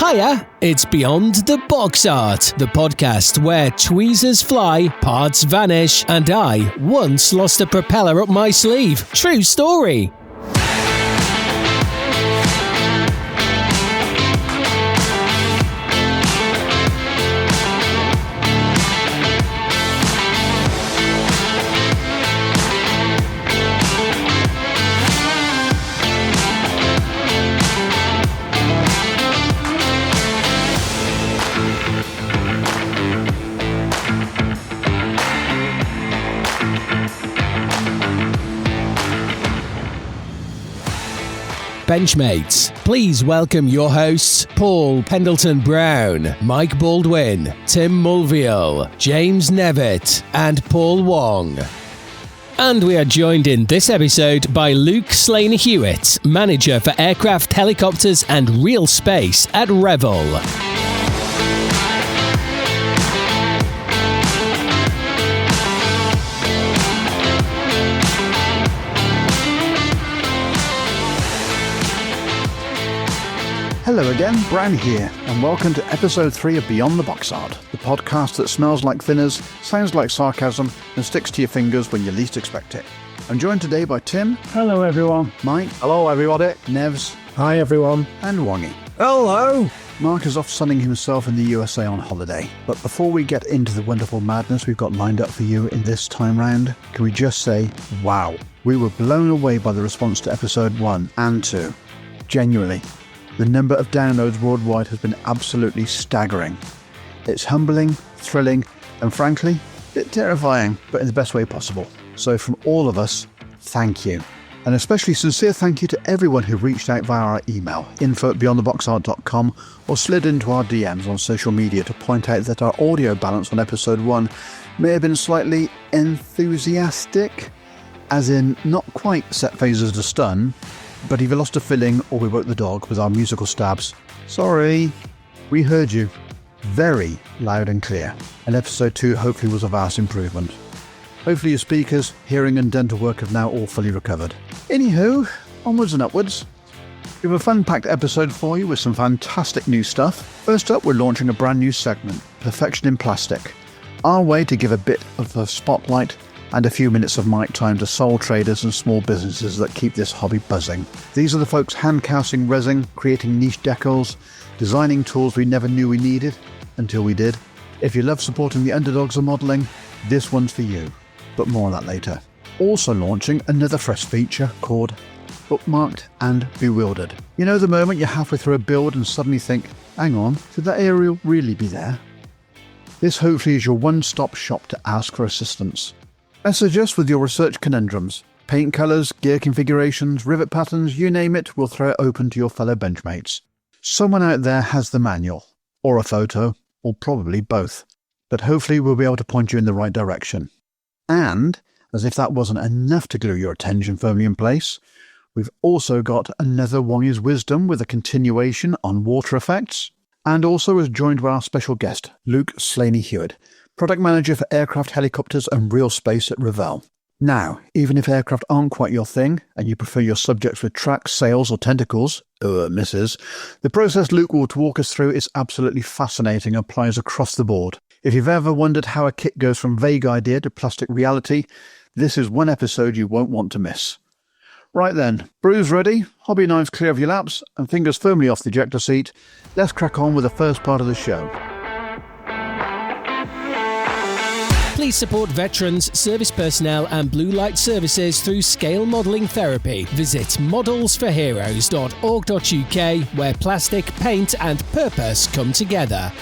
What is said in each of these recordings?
Hiya, it's Beyond the Box Art, the podcast where tweezers fly, parts vanish, and I once lost a propeller up my sleeve. True story. Benchmates, please welcome your hosts Paul Pendleton-Brown, Mike Baldwin, Tim Mulvihill, James Nevitt, and Paul Wong. And we are joined in this episode by Luke Slaney-Hewitt, Manager for Aircraft, Helicopters and Real Space at Revell. Hello again, Brown here, and welcome to episode 3 of Beyond the Box Art, the podcast that smells like thinners, sounds like sarcasm, and sticks to your fingers when you least expect it. I'm joined today by Tim. Hello everyone. Mike. Hello everybody. Nevs. Hi everyone. And Wongy. Hello. Mark is off sunning himself in the USA on holiday, but before we get into the wonderful madness we've got lined up for you in this time round, can we just say, wow, we were blown away by the response to episode 1 and 2. Genuinely. The number of downloads worldwide has been absolutely staggering. It's humbling, thrilling, and frankly, a bit terrifying, but in the best way possible. So from all of us, thank you. An especially sincere thank you to everyone who reached out via our email, info@beyondtheboxart.com, or slid into our DMs on social media to point out that our audio balance on episode 1 may have been slightly enthusiastic, as in not quite set phasers to stun, but either lost a filling or we woke the dog with our musical stabs. Sorry. We heard you. Very loud and clear. And episode 2 hopefully was a vast improvement. Hopefully your speakers, hearing and dental work have now all fully recovered. Anywho, onwards and upwards. We have a fun-packed episode for you with some fantastic new stuff. First up, we're launching a brand new segment, Perfection in Plastic. Our way to give a bit of the spotlight and a few minutes of mic time to sole traders and small businesses that keep this hobby buzzing. These are the folks hand-casting resin, creating niche decals, designing tools we never knew we needed, until we did. If you love supporting the underdogs of modelling, this one's for you, but more on that later. Also launching another fresh feature called Bookmarked and Bewildered. You know the moment you're halfway through a build and suddenly think, hang on, should that aerial really be there? This hopefully is your one-stop shop to ask for assistance. Message us with your research conundrums. Paint colours, gear configurations, rivet patterns, you name it, we'll throw it open to your fellow benchmates. Someone out there has the manual, or a photo, or probably both. But hopefully we'll be able to point you in the right direction. And, as if that wasn't enough to glue your attention firmly in place, we've also got another Wongy's Wisdom with a continuation on water effects, and also is joined by our special guest, Luke Slaney-Hewitt, Product Manager for Aircraft, Helicopters and Real Space at Revell. Now, even if aircraft aren't quite your thing, and you prefer your subjects with tracks, sails or tentacles, misses, the process Luke will walk us through is absolutely fascinating and applies across the board. If you've ever wondered how a kit goes from vague idea to plastic reality, this is one episode you won't want to miss. Right then, brews ready, hobby knives clear of your laps, and fingers firmly off the ejector seat, let's crack on with the first part of the show. Please support veterans, service personnel and blue light services through scale modelling therapy. Visit modelsforheroes.org.uk where plastic, paint and purpose come together.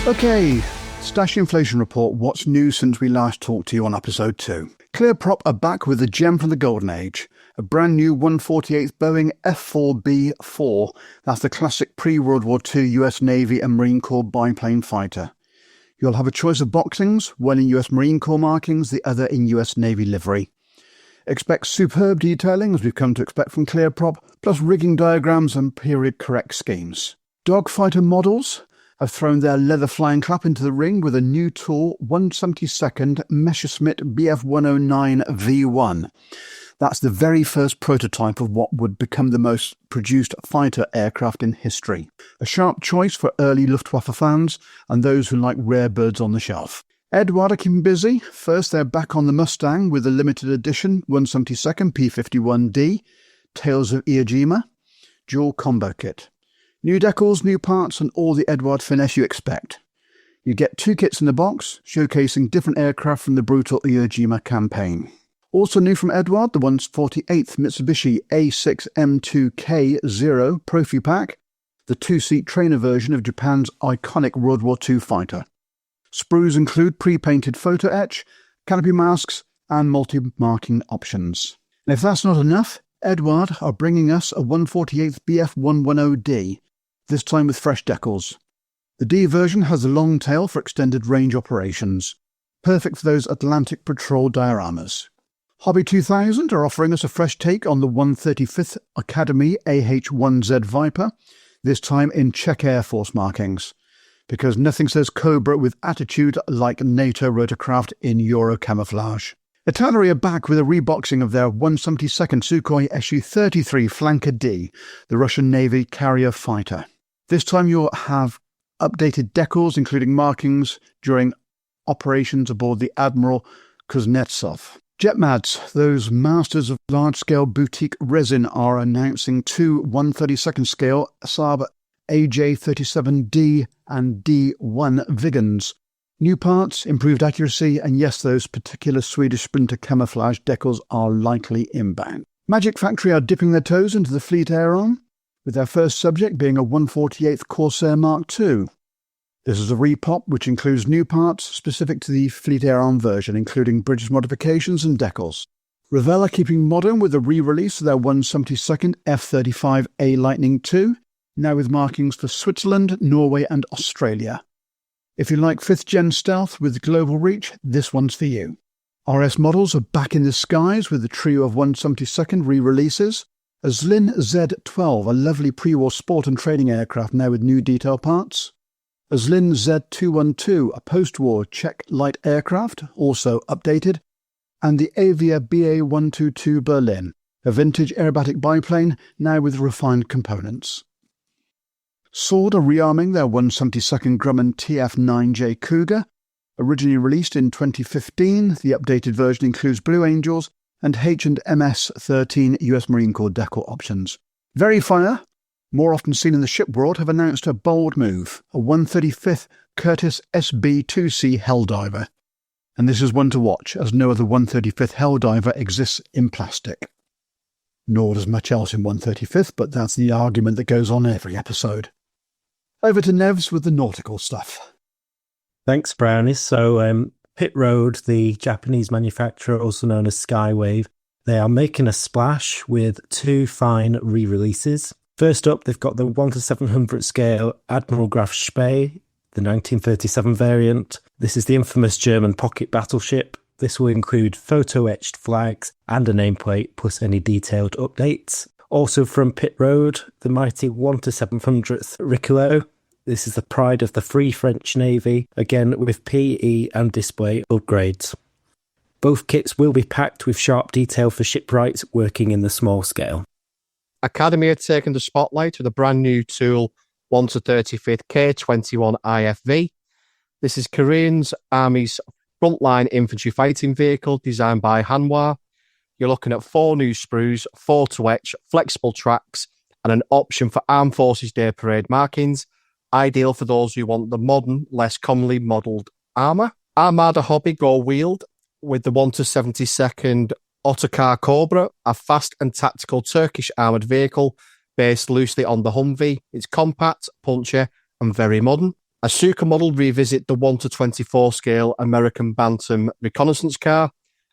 Okay, Stash Inflation Report, what's new since we last talked to you on episode 2? Clearprop are back with the gem from the golden age. A brand new 148th Boeing F4B-4, that's the classic pre-World War II US Navy and Marine Corps biplane fighter. You'll have a choice of boxings, one in US Marine Corps markings, the other in US Navy livery. Expect superb detailing, as we've come to expect from Clearprop, plus rigging diagrams and period-correct schemes. Dogfighter models have thrown their leather flying clap into the ring with a new tool 1/72nd Messerschmitt Bf109 V1. That's the very first prototype of what would become the most produced fighter aircraft in history. A sharp choice for early Luftwaffe fans and those who like rare birds on the shelf. Edouard are keeping busy. First, they're back on the Mustang with the limited edition 172nd P-51D, Tales of Iwo Jima, dual combo kit. New decals, new parts, and all the Edouard finesse you expect. You get 2 kits in the box, showcasing different aircraft from the brutal Iwo Jima campaign. Also new from Edouard, the 148th Mitsubishi A6M2K0 Profi Pack, the 2-seat trainer version of Japan's iconic World War II fighter. Sprues include pre-painted photo etch, canopy masks, and multi-marking options. And if that's not enough, Edouard are bringing us a 148th BF110D, this time with fresh decals. The D version has a long tail for extended range operations, perfect for those Atlantic patrol dioramas. Hobby 2000 are offering us a fresh take on the 135th Academy AH-1Z Viper, this time in Czech Air Force markings, because nothing says Cobra with attitude like NATO rotorcraft in Euro camouflage. Italia are back with a reboxing of their 172nd Sukhoi Su-33 Flanker D, the Russian Navy carrier fighter. This time you'll have updated decals, including markings during operations aboard the Admiral Kuznetsov. Jetmads, those masters of large-scale boutique resin, are announcing 2 132nd scale Saab AJ37D and D1 Viggens. New parts, improved accuracy, and yes, those particular Swedish Sprinter camouflage decals are likely inbound. Magic Factory are dipping their toes into the Fleet Air Arm, with their first subject being a 148th Corsair Mark II. This is a repop which includes new parts specific to the Fleet Air Arm version, including bridge modifications and decals. Revell are keeping modern with a re-release of their 172nd F-35A Lightning II, now with markings for Switzerland, Norway and Australia. If you like 5th Gen stealth with global reach, this one's for you. RS models are back in the skies with a trio of 172nd re-releases. A Zlin Z-12, a lovely pre-war sport and training aircraft now with new detail parts. A Zlin Z-212, a post-war Czech light aircraft, also updated. And the Avia BA-122 Berlin, a vintage aerobatic biplane now with refined components. Sword are rearming their 172nd Grumman TF-9J Cougar. Originally released in 2015, the updated version includes Blue Angels and H&MS-13 US Marine Corps decal options. Verifier, more often seen in the ship world, have announced a bold move, a 135th Curtiss SB-2C Helldiver. And this is one to watch, as no other 135th Helldiver exists in plastic. Nor does much else in 135th, but that's the argument that goes on every episode. Over to Nevs with the nautical stuff. Thanks, Brownie. So, Pit Road, the Japanese manufacturer, also known as Skywave, they are making a splash with 2 fine re-releases. First up, they've got the 1/700 scale Admiral Graf Spee, the 1937 variant. This is the infamous German pocket battleship. This will include photo-etched flags and a nameplate, plus any detailed updates. Also from Pit Road, the mighty 1/700th Ricolò. This is the pride of the Free French Navy, again with PE and display upgrades. Both kits will be packed with sharp detail for shipwrights working in the small scale. Academy had taken the spotlight with a brand new tool, 1/35th K21 IFV. This is Korean's Army's frontline infantry fighting vehicle designed by Hanwha. You're looking at 4 new sprues, 4 to etch, flexible tracks, and an option for Armed Forces Day Parade markings, ideal for those who want the modern, less commonly modelled armour. Armada Hobby go wheeled with the 1/72nd Otokar Cobra, a fast and tactical Turkish armoured vehicle based loosely on the Humvee. It's compact, punchy, and very modern. Asuka model revisit the 1/24 scale American Bantam reconnaissance car,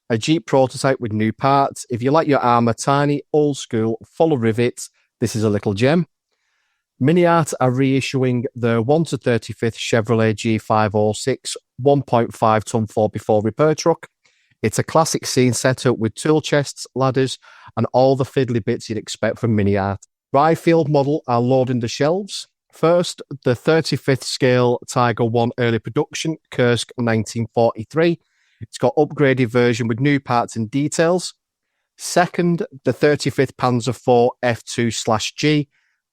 a Jeep prototype with new parts. If you like your armour tiny, old school, full of rivets, this is a little gem. Mini Art are reissuing the 1/35th Chevrolet G506 1.5 ton 4x4 repair truck. It's a classic scene setup with tool chests, ladders, and all the fiddly bits you'd expect from Mini Art. Ryfield model are loading the shelves. First, the 35th scale Tiger 1 early production, Kursk 1943. It's got upgraded version with new parts and details. Second, the 35th Panzer IV F2/G,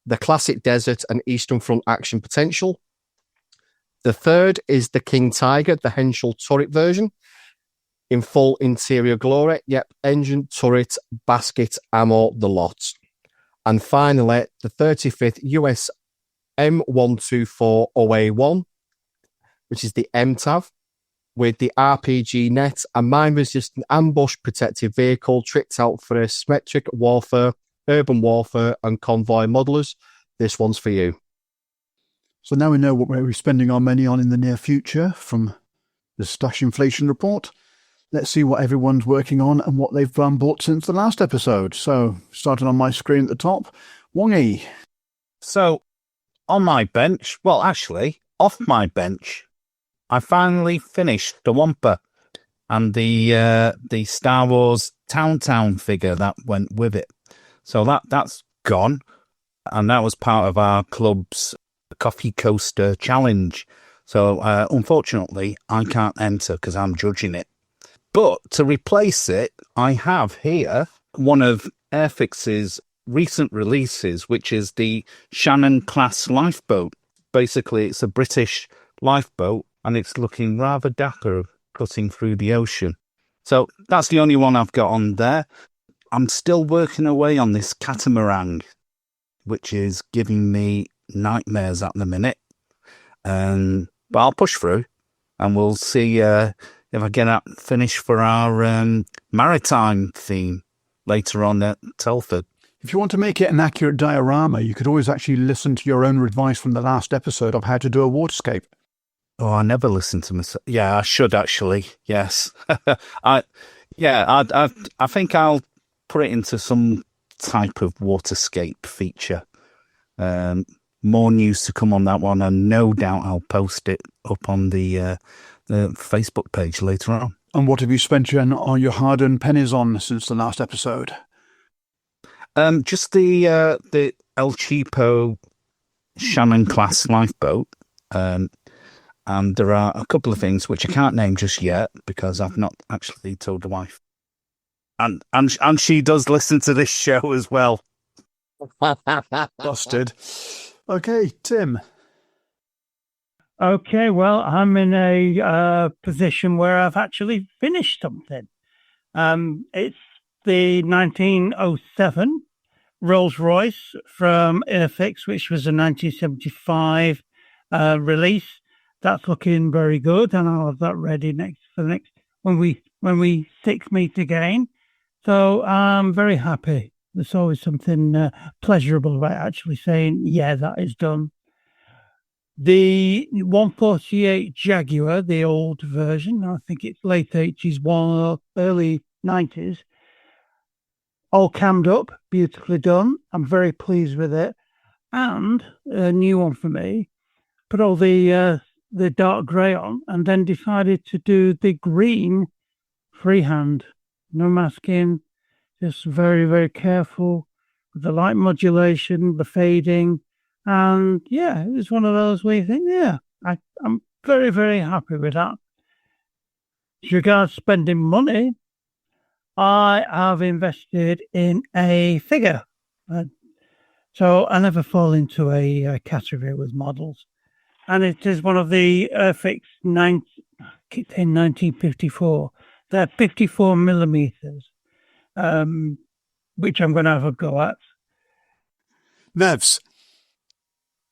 the classic desert and Eastern Front action potential. The third is the King Tiger, the Henschel turret version, in full interior glory. Yep, engine, turret, basket, ammo, the lot. And finally, the 35th US M124 OA1, which is the MTAV, with the RPG net, a mine-resistant ambush protective vehicle tricked out for asymmetric warfare, urban warfare, and convoy modelers. This one's for you. So now we know what we're spending our money on in the near future from the Stash Inflation Report. Let's see what everyone's working on and what they've bought since the last episode. So, starting on my screen at the top, Wongy. So, on my bench, well, actually, off my bench, I finally finished the Wampa and the Star Wars Town figure that went with it. So that's gone, and that was part of our club's Coffee Coaster Challenge. So, unfortunately, I can't enter because I'm judging it. But to replace it, I have here one of Airfix's recent releases, which is the Shannon-class lifeboat. Basically, it's a British lifeboat, and it's looking rather dapper cutting through the ocean. So that's the only one I've got on there. I'm still working away on this catamaran, which is giving me nightmares at the minute. But I'll push through, and we'll see if I get that finished for our maritime theme later on at Telford. If you want to make it an accurate diorama, you could always actually listen to your own advice from the last episode of how to do a waterscape. Oh, I never listened to myself. Yeah, I should actually. Yes. I think I'll put it into some type of waterscape feature. More news to come on that one, and no doubt I'll post it up on the Facebook page later on. And what have you spent your hard-earned pennies on since the last episode? Just the El Cheapo Shannon-class lifeboat. And there are a couple of things which I can't name just yet because I've not actually told the wife. And she does listen to this show as well. Busted. Okay, Tim. Okay, well, I'm in a position where I've actually finished something. It's the 1907 Rolls-Royce from Airfix, which was a 1975 release. That's looking very good, and I'll have that ready when we six meet again. So I'm very happy. There's always something pleasurable about actually saying, yeah, that is done. The 148 Jaguar, the old version, I think it's late 80s, early 90s, all cammed up, beautifully done. I'm very pleased with it. And a new one for me, put all the dark grey on, and then decided to do the green freehand. No masking, just very, very careful with the light modulation, the fading. And yeah, it was one of those where you think, yeah, I'm very, very happy with that. As regards spending money, I have invested in a figure. So I never fall into a category with models. And it is one of the Airfix 1954. They're 54 millimeters, which I'm going to have a go at. Nevs.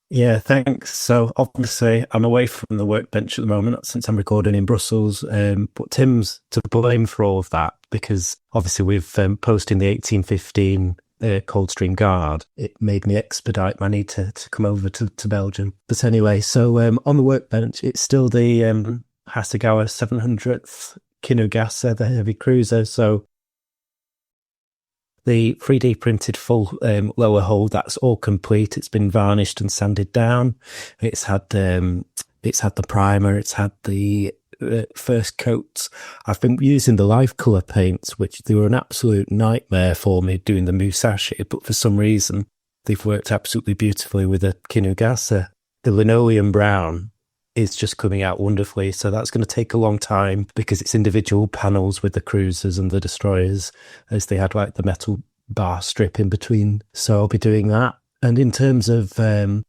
Yeah, thanks. So obviously I'm away from the workbench at the moment since I'm recording in Brussels, but Tim's to blame for all of that because obviously we've posting the 1815 Coldstream Guard. It made me expedite my need to come over to Belgium. But anyway, so on the workbench, it's still the Hasegawa 700th Kinugasa, the heavy cruiser. So the 3D printed full lower hull, that's all complete. It's been varnished and sanded down. It's had the primer. It's had the first coats. I've been using the live colour paints, which they were an absolute nightmare for me doing the Musashi, but for some reason they've worked absolutely beautifully with the Kinugasa. The linoleum brown is just coming out wonderfully. So that's going to take a long time because it's individual panels with the cruisers and the destroyers, as they had like the metal bar strip in between. So I'll be doing that. And in terms of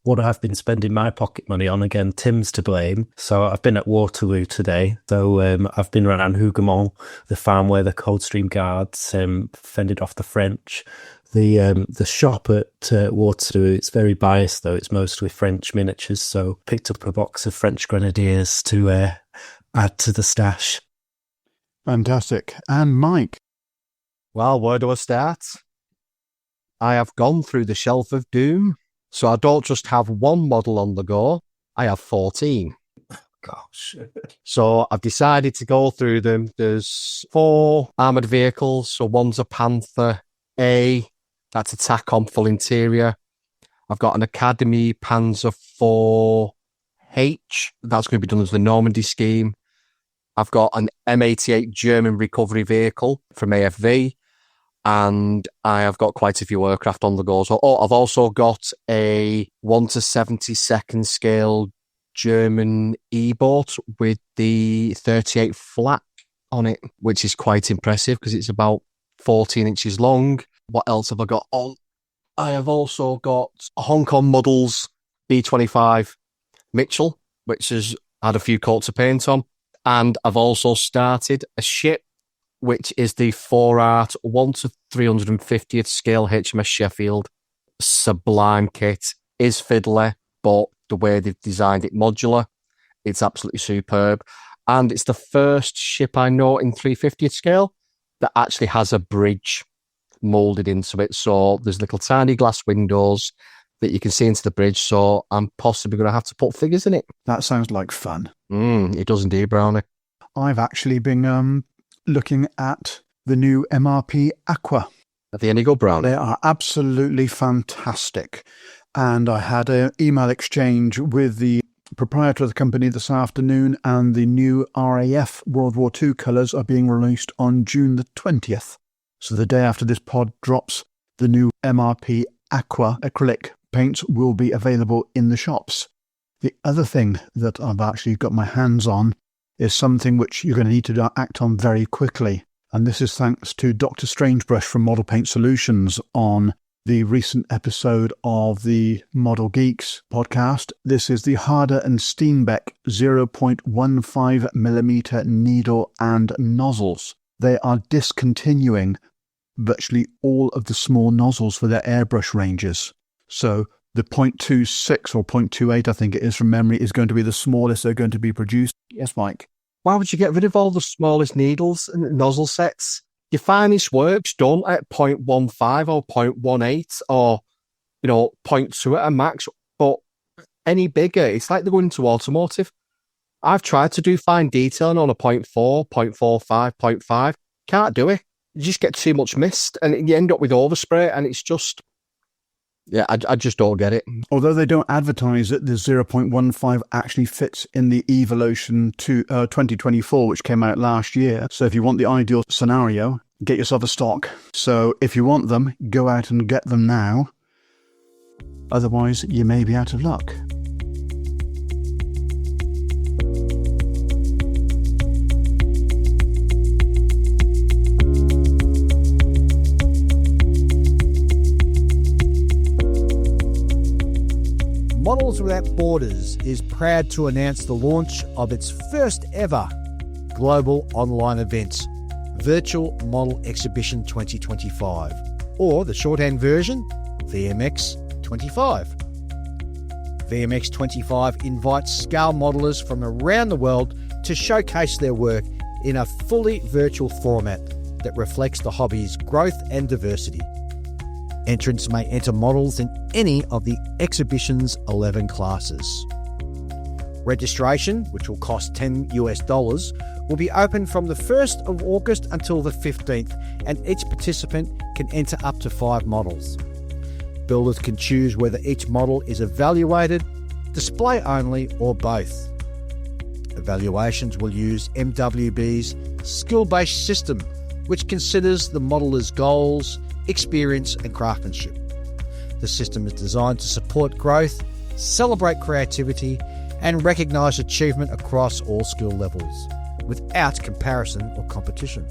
what I've been spending my pocket money on, again, Tim's to blame. So I've been at Waterloo today. So I've been around Hougoumont, the farm where the Coldstream Guards fended off the French. The shop at Waterloo, it's very biased though. It's mostly French miniatures. So picked up a box of French Grenadiers to add to the stash. Fantastic. And Mike? Well, where do I start? I have gone through the shelf of doom, so I don't just have one model on the go, I have 14. Gosh. So I've decided to go through them. There's 4 armoured vehicles, so one's a Panther A, that's a TACOM full interior. I've got an Academy Panzer 4H, that's going to be done as the Normandy scheme. I've got an M88 German recovery vehicle from AFV. And I have got quite a few aircraft on the go. So, I've also got a 1/72 scale German E-boat with the 38 flak on it, which is quite impressive because it's about 14 inches long. What else have I got on? I have also got a Hong Kong Models B-25 Mitchell, which has had a few coats of paint on. And I've also started a ship, which is the 4-art 1/350th scale HMS Sheffield. Sublime kit. Is fiddly, but the way they've designed it modular, it's absolutely superb. And it's the first ship I know in 350th scale that actually has a bridge moulded into it. So there's little tiny glass windows that you can see into the bridge. So I'm possibly going to have to put figures in it. That sounds like fun. It does indeed, Brownie. I've actually been looking at the new MRP Aqua. Are they any good, Brownie? They are absolutely fantastic. And I had an email exchange with the proprietor of the company this afternoon, and the new RAF World War II colours are being released on June the 20th. So the day after this pod drops, the new MRP Aqua acrylic paints will be available in the shops. The other thing that I've actually got my hands on is something which you're going to need to act on very quickly. And this is thanks to Dr. Strangebrush from Model Paint Solutions on the recent episode of the Model Geeks podcast. This is the Harder and Steenbeck 0.15mm needle and nozzles. They are discontinuing virtually all of the small nozzles for their airbrush ranges. So the 0.26 or 0.28, I think it is from memory, is going to be the smallest they're going to be produced. Yes, Mike? Why would you get rid of all the smallest needles and nozzle sets? Your finest work's done at 0.15 or 0.18 or, 0.2 at a max. But any bigger, it's like they're going into automotive. I've tried to do fine detailing on a 0.4, 0.45, 0.5. Can't do it. You just get too much mist and you end up with overspray, and it's just... Yeah, I just don't get it. Although they don't advertise it, the 0.15 actually fits in the Evolution 2024, which came out last year. So if you want the ideal scenario, get yourself a stock. So if you want them, go out and get them now. Otherwise, you may be out of luck. Models Without Borders is proud to announce the launch of its first ever global online event, Virtual Model Exhibition 2025, or the shorthand version, VMX 25. VMX 25 invites scale modelers from around the world to showcase their work in a fully virtual format that reflects the hobby's growth and diversity. Entrants may enter models in any of the exhibition's 11 classes. Registration, which will cost $10, will be open from the 1st of August until the 15th, and each participant can enter up to 5 models. Builders can choose whether each model is evaluated, display only, or both. Evaluations will use MWB's skill-based system, which considers the modeler's goals, experience and craftsmanship. The system is designed to support growth, celebrate creativity, and recognise achievement across all skill levels, without comparison or competition.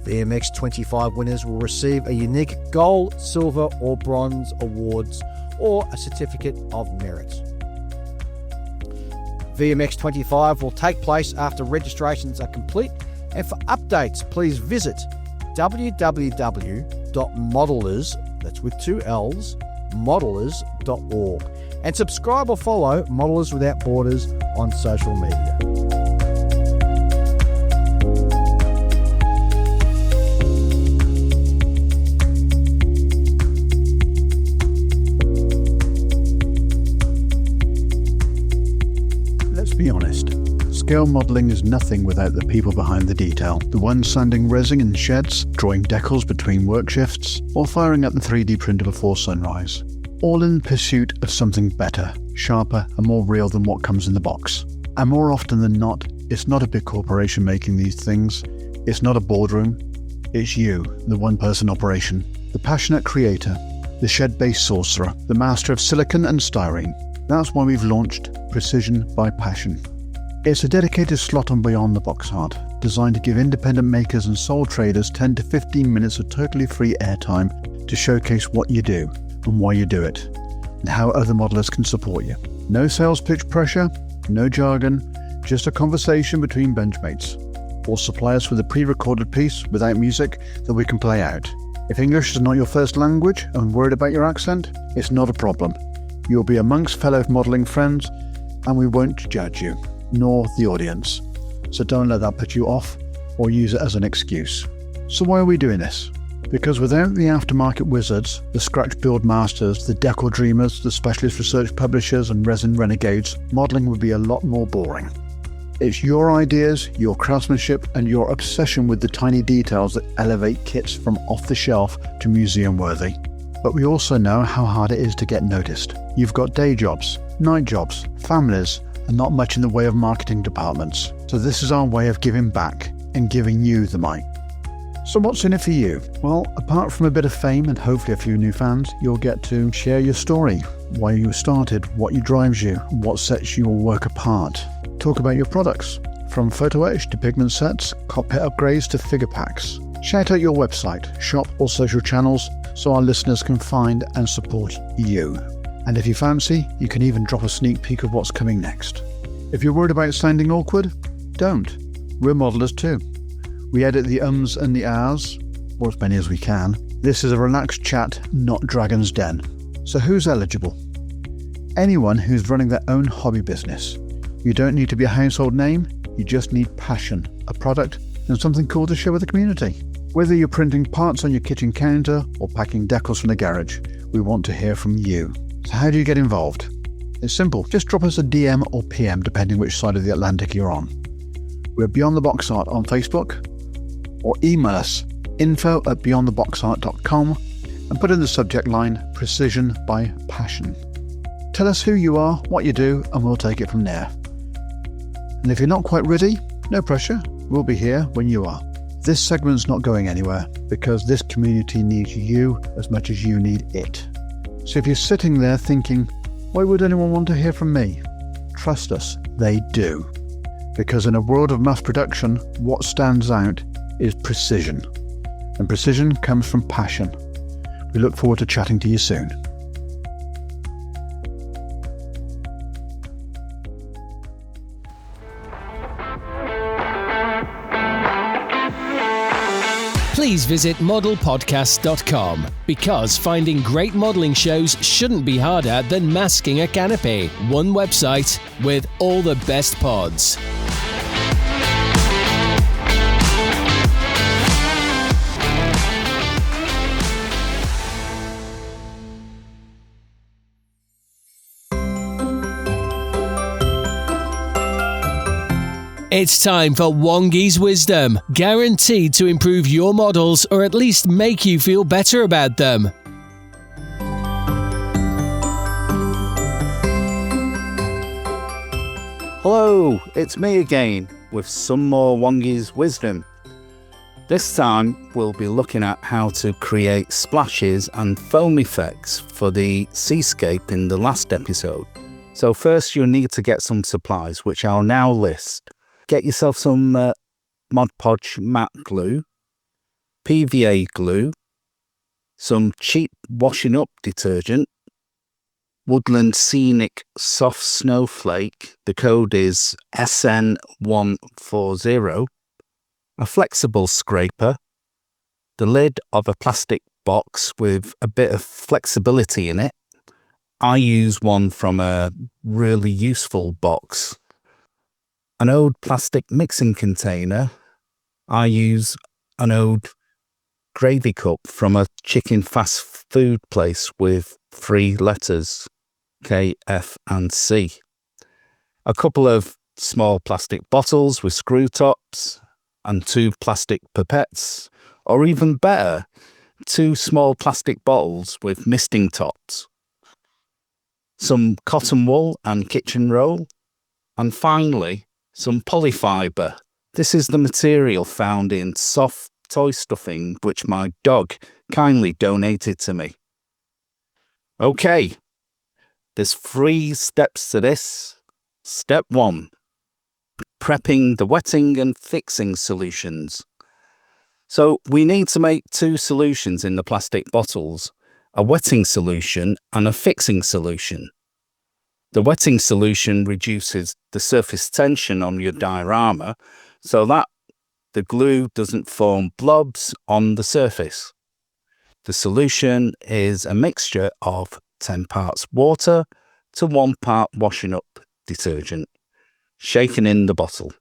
VMX25 winners will receive a unique gold, silver or bronze awards or a certificate of merit. VMX25 will take place after registrations are complete, and for updates please visit www.modelers, that's with 2 L's, modelers.org, and subscribe or follow Modelers Without Borders on social media. Let's be honest. Scale modelling is nothing without the people behind the detail. The ones sanding resin in sheds, drawing decals between work shifts, or firing up the 3D printer before sunrise. All in pursuit of something better, sharper and more real than what comes in the box. And more often than not, it's not a big corporation making these things. It's not a boardroom. It's you, the one-person operation. The passionate creator. The shed-based sorcerer. The master of silicon and styrene. That's why we've launched Precision by Passion. It's a dedicated slot on Beyond the Box Art, designed to give independent makers and sole traders 10 to 15 minutes of totally free airtime to showcase what you do and why you do it, and how other modelers can support you. No sales pitch pressure, no jargon, just a conversation between benchmates. Or supply us with a pre-recorded piece without music that we can play out. If English is not your first language and worried about your accent, it's not a problem. You'll be amongst fellow modelling friends and we won't judge you, nor the audience. So don't let that put you off or use it as an excuse. So why are we doing this? Because without the aftermarket wizards, the scratch build masters, the decal dreamers, the specialist research publishers and resin renegades, modelling would be a lot more boring. It's your ideas, your craftsmanship and your obsession with the tiny details that elevate kits from off the shelf to museum worthy. But we also know how hard it is to get noticed. You've got day jobs, night jobs, families, and not much in the way of marketing departments. So this is our way of giving back and giving you the mic. So what's in it for you? Well, apart from a bit of fame and hopefully a few new fans, you'll get to share your story, why you started, what drives you, what sets your work apart. Talk about your products, from photo etch to pigment sets, cockpit upgrades to figure packs. Shout out your website, shop or social channels so our listeners can find and support you. And if you fancy, you can even drop a sneak peek of what's coming next. If you're worried about sounding awkward, don't. We're modelers too. We edit the ums and the ahs, or as many as we can. This is a relaxed chat, not Dragon's Den. So who's eligible? Anyone who's running their own hobby business. You don't need to be a household name, you just need passion, a product, and something cool to share with the community. Whether you're printing parts on your kitchen counter or packing decals from the garage, we want to hear from you. So how do you get involved? It's simple, just drop us a DM or PM depending which side of the Atlantic you're on. We're Beyond the Box Art on Facebook, or email us info@beyondtheboxart.com and put in the subject line Precision by Passion. Tell us who you are, what you do, and we'll take it from there. And if you're not quite ready, no pressure, we'll be here when you are. This segment's not going anywhere because this community needs you as much as you need it. So if you're sitting there thinking, why would anyone want to hear from me? Trust us, they do. Because in a world of mass production, what stands out is precision. And precision comes from passion. We look forward to chatting to you soon. Please visit modelpodcast.com because finding great modelling shows shouldn't be harder than masking a canopy. One website with all the best pods. It's time for Wongy's Wisdom, guaranteed to improve your models or at least make you feel better about them. Hello, it's me again with some more Wongy's Wisdom. This time we'll be looking at how to create splashes and foam effects for the seascape in the last episode. So first you'll need to get some supplies, which I'll now list. Get yourself some Mod Podge matte glue, PVA glue, some cheap washing up detergent, Woodland Scenic Soft Snowflake, the code is SN140, a flexible scraper, the lid of a plastic box with a bit of flexibility in it. I use one from a really useful box. An old plastic mixing container. I use an old gravy cup from a chicken fast food place with 3 letters, K, F and C. A couple of small plastic bottles with screw tops and 2 plastic pipettes, or even better, 2 small plastic bottles with misting tops. Some cotton wool and kitchen roll, and finally some polyfiber. This is the material found in soft toy stuffing which my dog kindly donated to me. Okay, there's 3 steps to this. Step 1, prepping the wetting and fixing solutions. So we need to make 2 solutions in the plastic bottles, a wetting solution and a fixing solution. The wetting solution reduces the surface tension on your diorama so that the glue doesn't form blobs on the surface. The solution is a mixture of 10 parts water to 1 part washing up detergent, shaken in the bottle.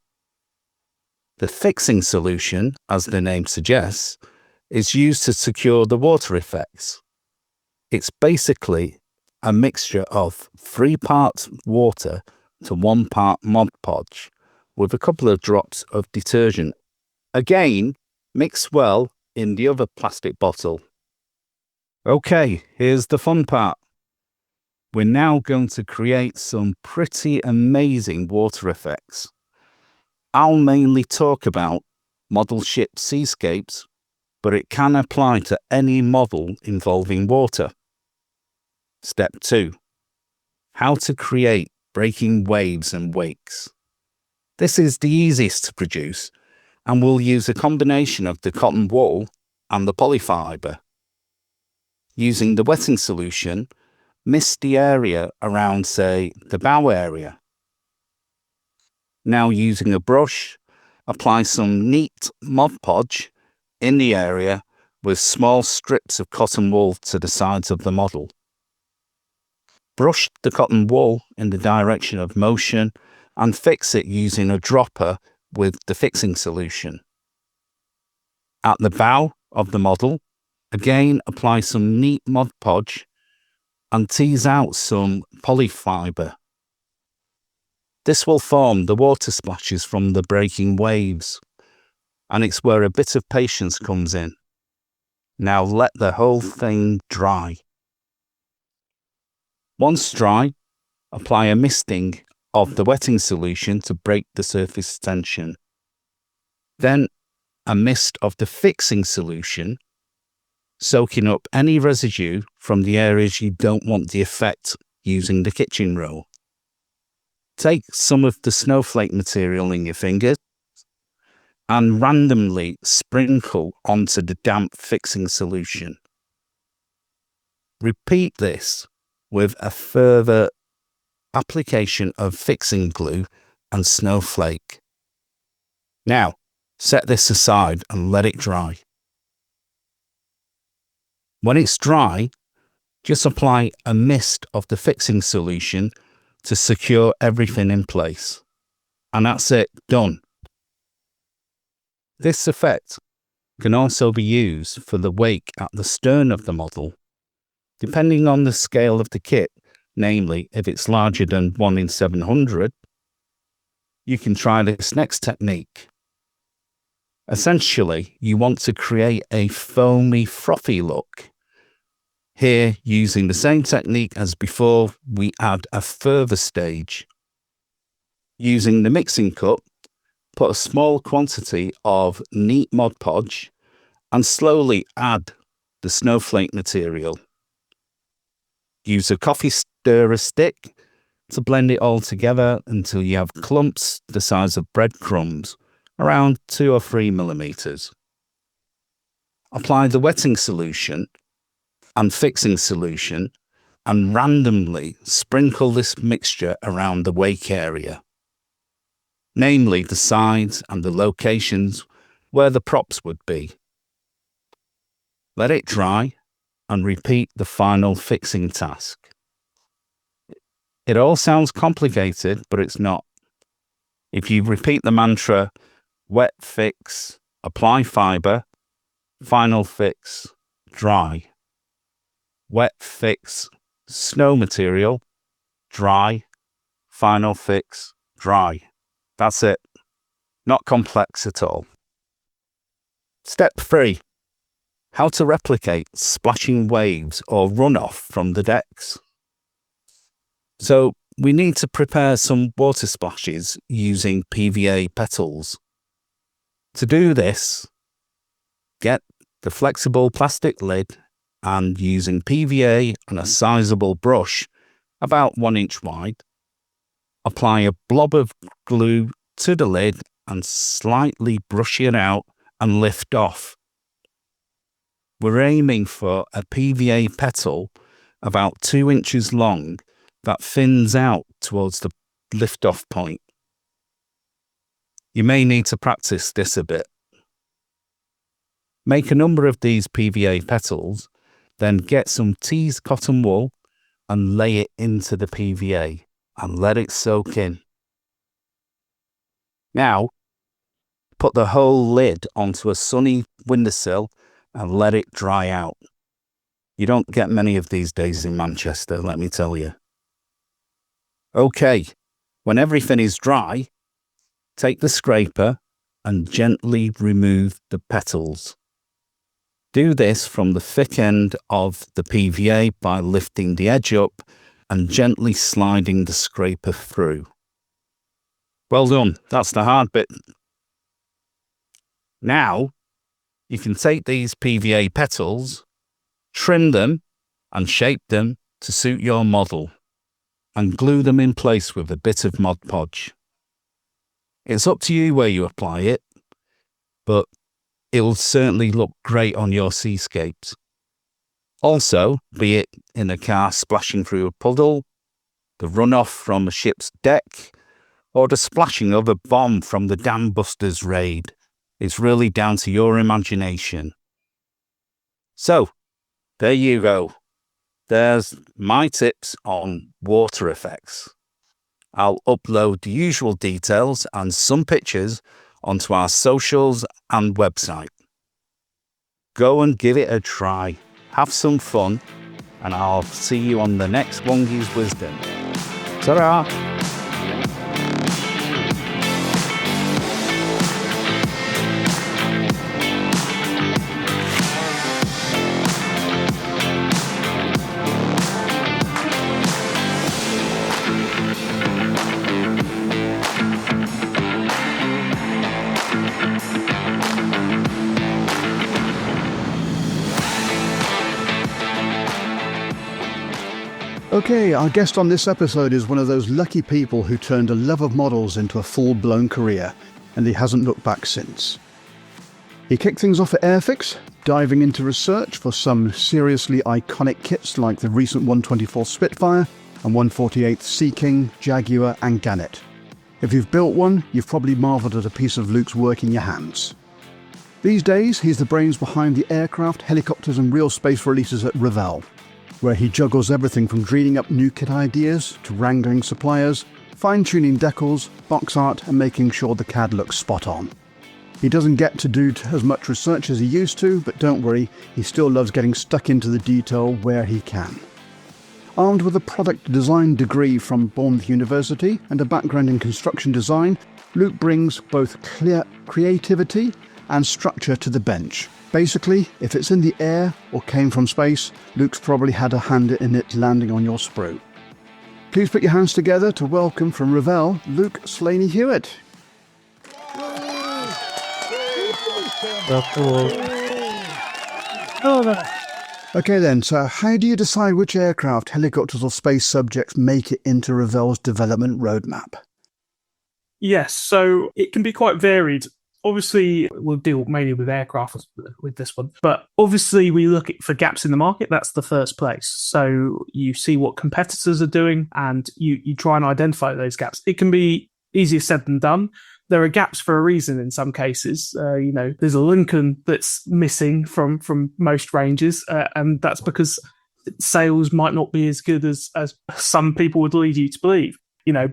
The fixing solution, as the name suggests, is used to secure the water effects. It's basically a mixture of 3 parts water to 1 part Mod Podge with a couple of drops of detergent. Again, mix well in the other plastic bottle. Okay, here's the fun part. We're now going to create some pretty amazing water effects. I'll mainly talk about model ship seascapes, but it can apply to any model involving water. Step 2. How to create breaking waves and wakes. This is the easiest to produce, and we'll use a combination of the cotton wool and the polyfiber. Using the wetting solution, mist the area around, say, the bow area. Now using a brush, apply some neat Mod Podge in the area with small strips of cotton wool to the sides of the model. Brush the cotton wool in the direction of motion and fix it using a dropper with the fixing solution. At the bow of the model, again apply some neat Mod Podge and tease out some polyfiber. This will form the water splashes from the breaking waves, and it's where a bit of patience comes in. Now let the whole thing dry. Once dry, apply a misting of the wetting solution to break the surface tension. Then a mist of the fixing solution, soaking up any residue from the areas you don't want the effect using the kitchen roll. Take some of the snowflake material in your fingers and randomly sprinkle onto the damp fixing solution. Repeat this with a further application of fixing glue and snowflake. Now, set this aside and let it dry. When it's dry, just apply a mist of the fixing solution to secure everything in place. And that's it, done. This effect can also be used for the wake at the stern of the model. Depending on the scale of the kit, namely if it's larger than 1 in 700, you can try this next technique. Essentially, you want to create a foamy, frothy look. Here, using the same technique as before, we add a further stage. Using the mixing cup, put a small quantity of neat Mod Podge and slowly add the snowflake material. Use a coffee stirrer stick to blend it all together until you have clumps the size of breadcrumbs, around 2 or 3 millimeters. Apply the wetting solution and fixing solution and randomly sprinkle this mixture around the wake area, namely the sides and the locations where the props would be. Let it dry and repeat the final fixing task. It all sounds complicated, but it's not. If you repeat the mantra, wet fix, apply fiber, final fix, dry. Wet fix, snow material, dry, final fix, dry. That's it. Not complex at all. Step 3. How to replicate splashing waves or runoff from the decks. So we need to prepare some water splashes using PVA petals. To do this, get the flexible plastic lid and using PVA and a sizable brush, about 1 inch wide, apply a blob of glue to the lid and slightly brush it out and lift off. We're aiming for a PVA petal about 2 inches long that thins out towards the lift-off point. You may need to practice this a bit. Make a number of these PVA petals, then get some teased cotton wool and lay it into the PVA and let it soak in. Now, put the whole lid onto a sunny windowsill and let it dry out. You don't get many of these days in Manchester, let me tell you. Okay, when everything is dry, take the scraper and gently remove the petals. Do this from the thick end of the PVA by lifting the edge up and gently sliding the scraper through. Well done, that's the hard bit. Now, you can take these PVA petals, trim them and shape them to suit your model and glue them in place with a bit of Mod Podge. It's up to you where you apply it, but it will certainly look great on your seascapes. Also, be it in a car splashing through a puddle, the runoff from a ship's deck, or the splashing of a bomb from the Dam Busters raid, it's really down to your imagination. So, there you go. There's my tips on water effects. I'll upload the usual details and some pictures onto our socials and website. Go and give it a try. Have some fun, and I'll see you on the next Wongy's Wisdom. Ta-ra! Okay, our guest on this episode is one of those lucky people who turned a love of models into a full-blown career, and he hasn't looked back since. He kicked things off at Airfix, diving into research for some seriously iconic kits like the recent 124 Spitfire and 148 Sea King, Jaguar and Gannet. If you've built one, you've probably marvelled at a piece of Luke's work in your hands. These days, he's the brains behind the aircraft, helicopters and real space releases at Revell, where he juggles everything from dreaming up new kit ideas to wrangling suppliers, fine-tuning decals, box art and making sure the CAD looks spot on. He doesn't get to do as much research as he used to, but don't worry, he still loves getting stuck into the detail where he can. Armed with a product design degree from Bournemouth University and a background in construction design, Luke brings both clear creativity and structure to the bench. Basically, if it's in the air or came from space, Luke's probably had a hand in it landing on your sprue. Please put your hands together to welcome from Revell, Luke Slaney-Hewitt. Welcome. Hello there. Okay then, so how do you decide which aircraft, helicopters or space subjects make it into Revell's development roadmap? Yes, so it can be quite varied. Obviously, we'll deal mainly with aircraft with this one, but obviously we look for gaps in the market. That's the first place. So you see what competitors are doing and you try and identify those gaps. It can be easier said than done. There are gaps for a reason in some cases. There's a Lincoln that's missing from most ranges, and that's because sales might not be as good as some people would lead you to believe.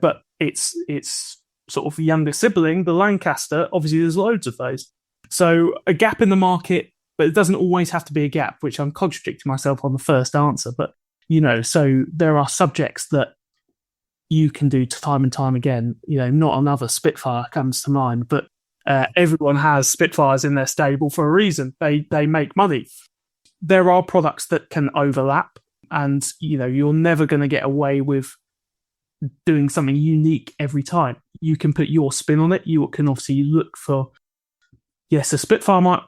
But it's sort of younger sibling, the Lancaster, obviously there's loads of those. So a gap in the market, but it doesn't always have to be a gap, which I'm contradicting myself on the first answer. But, so there are subjects that you can do time and time again. Not another Spitfire comes to mind, but everyone has Spitfires in their stable for a reason. They make money. There are products that can overlap, and, you're never going to get away with doing something unique every time. You can put your spin on it. You can obviously look for, yes, a Spitfire might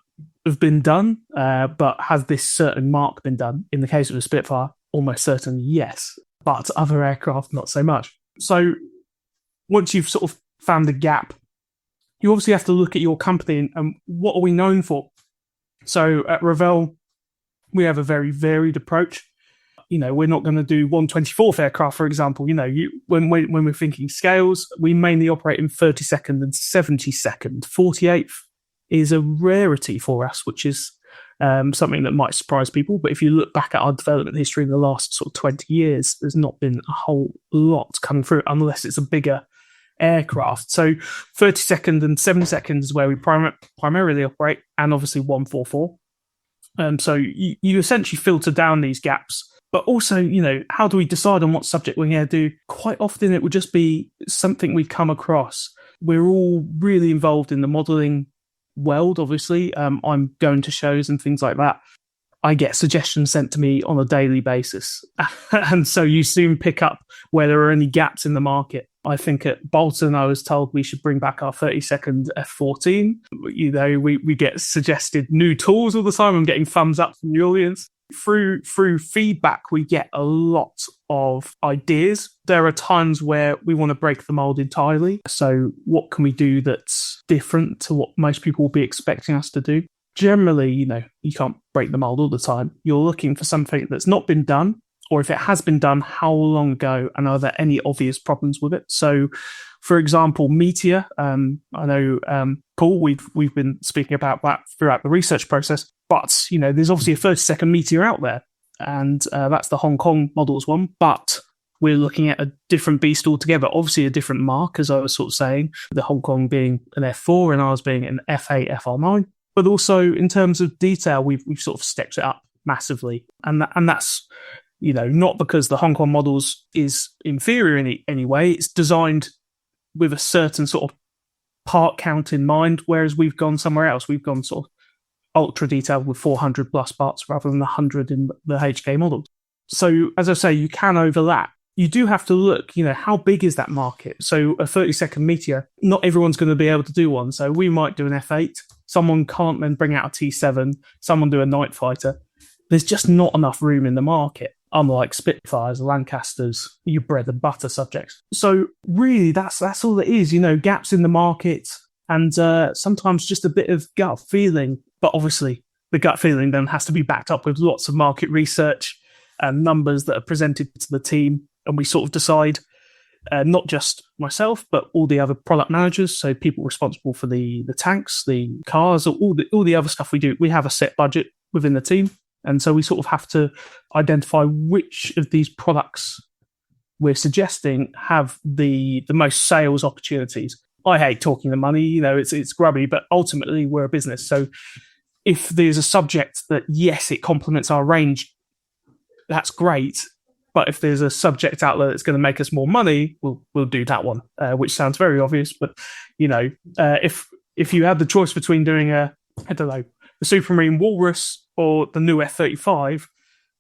have been done, but has this certain mark been done? In the case of a Spitfire, almost certainly yes, but other aircraft, not so much. So once you've sort of found the gap, you obviously have to look at your company and what are we known for? So at Revell, we have a very varied approach. We're not going to do 1/24th aircraft, for example. When we're thinking scales, we mainly operate in 32nd and 72nd. 48th is a rarity for us, which is something that might surprise people. But if you look back at our development history in the last sort of 20 years, there's not been a whole lot coming through unless it's a bigger aircraft. So 32nd and 72nd is where we primarily operate, and obviously 144. So you essentially filter down these gaps. But also, how do we decide on what subject we're going to do? Quite often it would just be something we come across. We're all really involved in the modelling world, obviously. I'm going to shows and things like that. I get suggestions sent to me on a daily basis. And so you soon pick up where there are any gaps in the market. I think at Bolton, I was told we should bring back our 32nd F-14. We get suggested new tools all the time. I'm getting thumbs up from the audience. Through feedback, we get a lot of ideas. There are times where we want to break the mold entirely. So what can we do that's different to what most people will be expecting us to do? Generally, you can't break the mold all the time. You're looking for something that's not been done, or if it has been done, how long ago, and are there any obvious problems with it? So, for example, Meteor, I know, Paul, we've been speaking about that throughout the research process, but, there's obviously a 32nd Meteor out there, and that's the Hong Kong models one, but we're looking at a different beast altogether, obviously a different mark, as I was sort of saying, the Hong Kong being an F4 and ours being an F8, FR9, but also in terms of detail, we've sort of stepped it up massively, and that's, not because the Hong Kong models is inferior in any way. It's designed with a certain sort of part count in mind, whereas we've gone somewhere else. We've gone sort of ultra detailed with 400 plus parts rather than 100 in the HK models. So, as I say, you can overlap. You do have to look, how big is that market? So a 32nd Meteor, not everyone's going to be able to do one. So we might do an F8. Someone can't then bring out a T7. Someone do a night fighter. There's just not enough room in the market. Unlike Spitfires, Lancasters, your bread and butter subjects. So really, that's all it is, gaps in the market and sometimes just a bit of gut feeling. But obviously, the gut feeling then has to be backed up with lots of market research and numbers that are presented to the team. And we sort of decide, not just myself, but all the other product managers, so people responsible for the tanks, the cars, all the other stuff we do. We have a set budget within the team. And so we sort of have to identify which of these products we're suggesting have the most sales opportunities. I hate talking the money, it's grubby, but ultimately we're a business. So if there's a subject that, yes, it complements our range, that's great. But if there's a subject out there that's going to make us more money, we'll do that one, which sounds very obvious. But, if you had the choice between doing the Supermarine Walrus or the new F-35,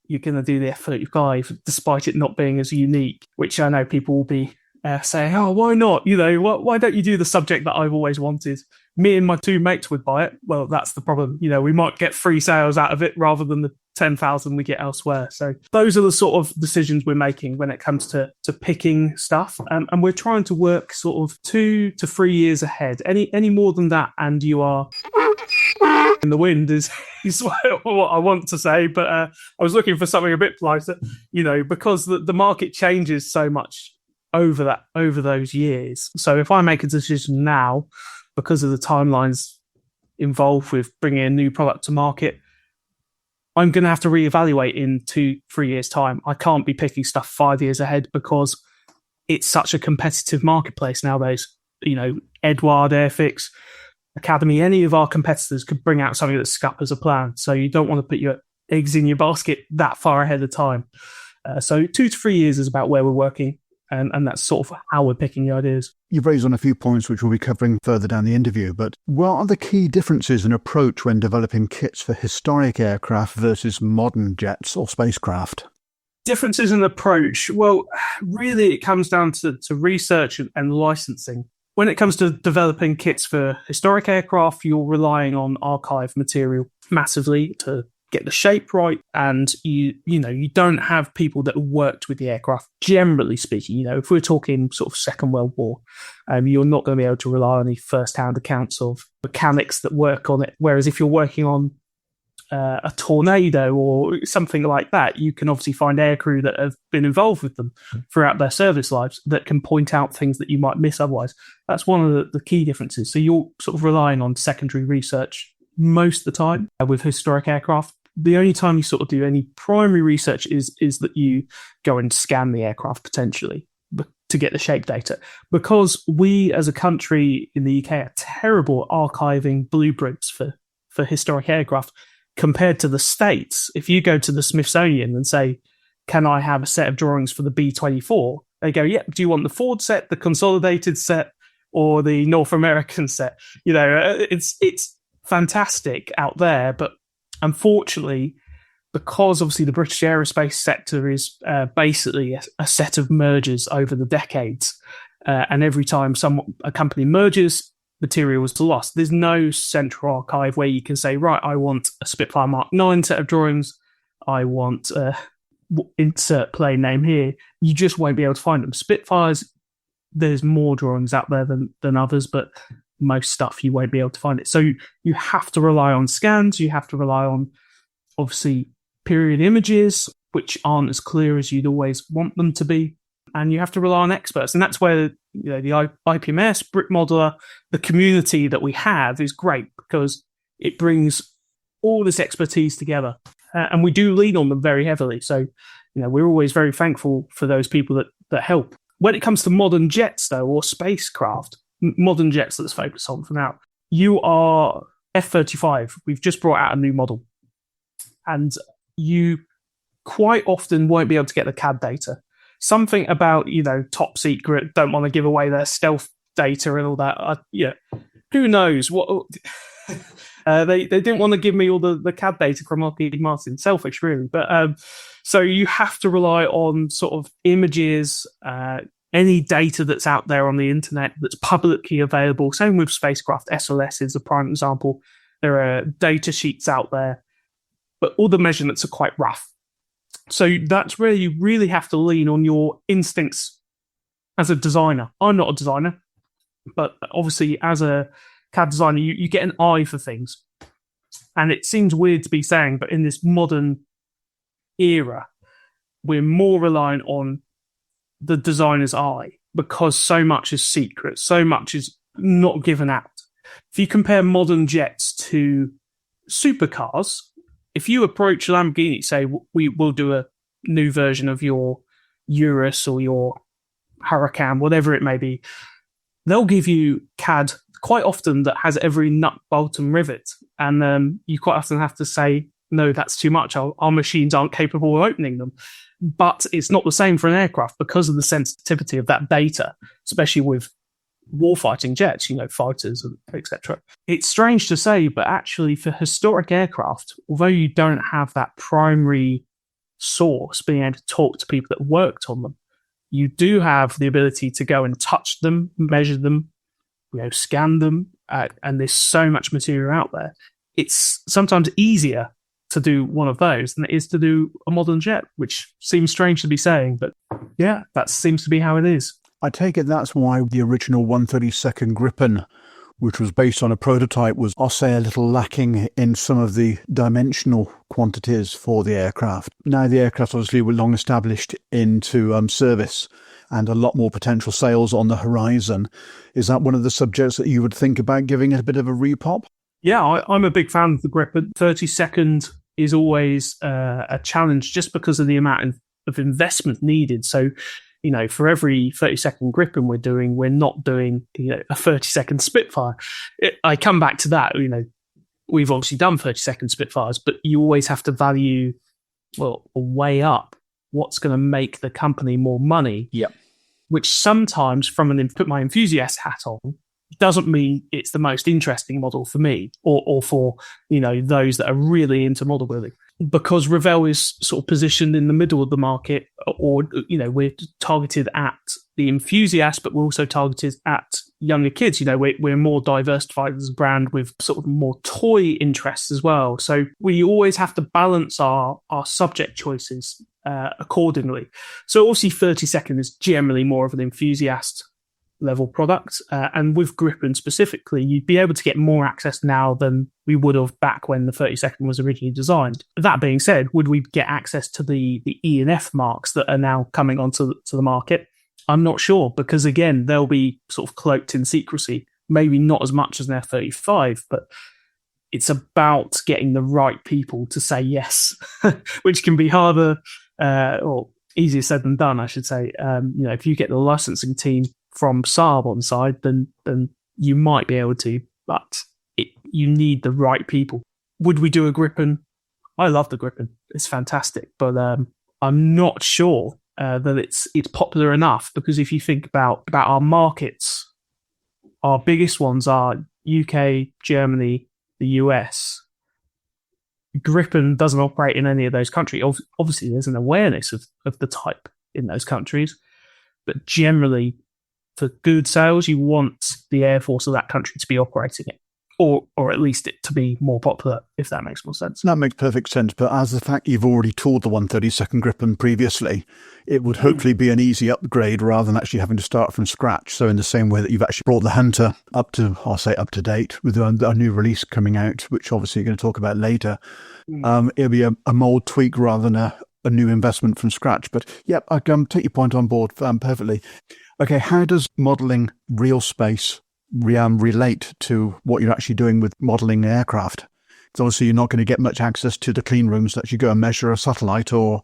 you're going to do the F-35, despite it not being as unique, which I know people will be saying, oh, why not? Why don't you do the subject that I've always wanted? me and my two mates would buy it. Well, that's the problem. We might get free sales out of it rather than the 10,000 we get elsewhere. So those are the sort of decisions we're making when it comes to picking stuff. And we're trying to work sort of 2 to 3 years ahead. Any more than that, and you are in the wind is what I want to say. But I was looking for something a bit politer, because the market changes so much over those years. So if I make a decision now, because of the timelines involved with bringing a new product to market, I'm going to have to reevaluate in 2-3 years' time. I can't be picking stuff 5 years ahead because it's such a competitive marketplace nowadays. Edward, Airfix, Academy, any of our competitors could bring out something that scuppers a plan. So you don't want to put your eggs in your basket that far ahead of time. So 2 to 3 years is about where we're working. And that's sort of how we're picking the ideas. You've raised on a few points which we'll be covering further down the interview, but what are the key differences in approach when developing kits for historic aircraft versus modern jets or spacecraft? Differences in approach? Well, really it comes down to research and licensing. When it comes to developing kits for historic aircraft, you're relying on archive material massively to get the shape right, and you don't have people that worked with the aircraft. Generally speaking, if we're talking sort of Second World War, you're not going to be able to rely on any first-hand accounts of mechanics that work on it. Whereas if you're working on a Tornado or something like that, you can obviously find aircrew that have been involved with them throughout their service lives that can point out things that you might miss otherwise. That's one of the key differences. So you're sort of relying on secondary research most of the time with historic aircraft. The only time you sort of do any primary research is that you go and scan the aircraft potentially to get the shape data. Because we as a country in the UK are terrible at archiving blueprints for historic aircraft compared to the States. If you go to the Smithsonian and say, can I have a set of drawings for the B-24? They go, yeah, do you want the Ford set, the consolidated set, or the North American set? It's fantastic out there, but unfortunately, because obviously the British aerospace sector is basically a set of mergers over the decades, and every time a company merges, material is lost. There's no central archive where you can say, right, I want a Spitfire Mark 9 set of drawings, I want insert plane name here. You just won't be able to find them. Spitfires, there's more drawings out there than others, but most stuff you won't be able to find it. So you have to rely on scans, you have to rely on obviously period images, which aren't as clear as you'd always want them to be, and you have to rely on experts. And that's where the IPMS, Brick Modeler, the community that we have is great because it brings all this expertise together, and we do lean on them very heavily. So we're always very thankful for those people that help. When it comes to modern jets, though, or spacecraft, modern jets, let's focus on for now. You are F-35. We've just brought out a new model. And you quite often won't be able to get the CAD data. Something about, top secret, don't want to give away their stealth data and all that. Who knows? What they didn't want to give me all the CAD data from Lockheed Martin. Selfish, really. But so you have to rely on sort of images, any data that's out there on the internet that's publicly available. Same with spacecraft. SLS is a prime example. There are data sheets out there, but all the measurements are quite rough. So that's where you really have to lean on your instincts as a designer. I'm not a designer, but obviously as a CAD designer, you get an eye for things. And it seems weird to be saying, but in this modern era, we're more reliant on the designer's eye because so much is secret, so much is not given out. If you compare modern jets to supercars, if you approach Lamborghini, say, we will do a new version of your Urus or your Huracan, whatever it may be, they'll give you CAD quite often that has every nut, bolt and rivet. And you quite often have to say, no, that's too much. Our machines aren't capable of opening them. But it's not the same for an aircraft because of the sensitivity of that data, especially with warfighting jets, fighters, etc. It's strange to say, but actually for historic aircraft, although you don't have that primary source being able to talk to people that worked on them, you do have the ability to go and touch them, measure them, scan them, and there's so much material out there, it's sometimes easier to do one of those than it is to do a modern jet, which seems strange to be saying, but yeah, that seems to be how it is. I take it that's why the original 132nd Gripen, which was based on a prototype, was, I'll say, a little lacking in some of the dimensional quantities for the aircraft. Now the aircraft obviously were long established into service and a lot more potential sales on the horizon. Is that one of the subjects that you would think about giving it a bit of a repop? Yeah, I'm a big fan of the Gripen. 32nd is always a challenge just because of the amount of investment needed. So, for every 32nd Gripen we're not doing a 32nd Spitfire. I come back to that. We've obviously done 32nd Spitfires, but you always have to value, weigh up what's going to make the company more money. Yep. Which sometimes, put my enthusiast hat on, doesn't mean it's the most interesting model for me or for those that are really into model building, because Revell is sort of positioned in the middle of the market, or we're targeted at the enthusiast, but we're also targeted at younger kids. We're more diversified as a brand with sort of more toy interests as well, so we always have to balance our subject choices accordingly. So obviously 32nd is generally more of an enthusiast level product, and with Gripen specifically, you'd be able to get more access now than we would have back when the 32nd was originally designed. That being said, would we get access to the E and F marks that are now coming onto the market? I'm not sure, because again, they'll be sort of cloaked in secrecy, maybe not as much as an F-35, but it's about getting the right people to say yes, which can be harder or easier said than done, I should say. If you get the licensing team from Saab on side, then you might be able to, but you need the right people. Would we do a Gripen? I love the Gripen. It's fantastic, but I'm not sure that it's popular enough, because if you think about our markets, our biggest ones are UK, Germany, the US. Gripen doesn't operate in any of those countries. Obviously, there's an awareness of the type in those countries, but generally, for good sales, you want the Air Force of that country to be operating it, or at least it to be more popular, if that makes more sense. That makes perfect sense, but as the fact you've already toured the 132nd Gripen previously, it would hopefully be an easy upgrade rather than actually having to start from scratch. So in the same way that you've actually brought the Hunter up to date with a new release coming out, which obviously you're going to talk about later, it'll be a mold tweak rather than a new investment from scratch. But yeah, I take your point on board perfectly. Okay, how does modelling real space relate to what you're actually doing with modelling aircraft? Because obviously you're not going to get much access to the clean rooms that you go and measure a satellite or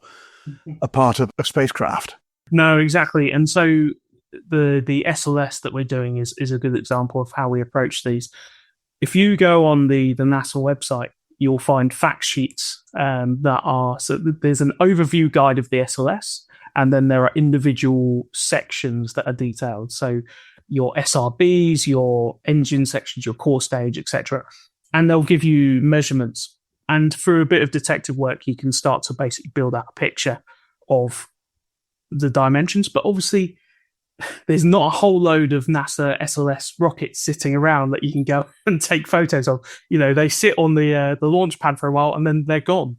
a part of a spacecraft. No, exactly. And so the SLS that we're doing is a good example of how we approach these. If you go on the NASA website, you'll find fact sheets so there's an overview guide of the SLS, and then there are individual sections that are detailed. So your SRBs, your engine sections, your core stage, etc. And they'll give you measurements. And through a bit of detective work, you can start to basically build out a picture of the dimensions. But obviously, there's not a whole load of NASA SLS rockets sitting around that you can go and take photos of. They sit on the launch pad for a while and then they're gone.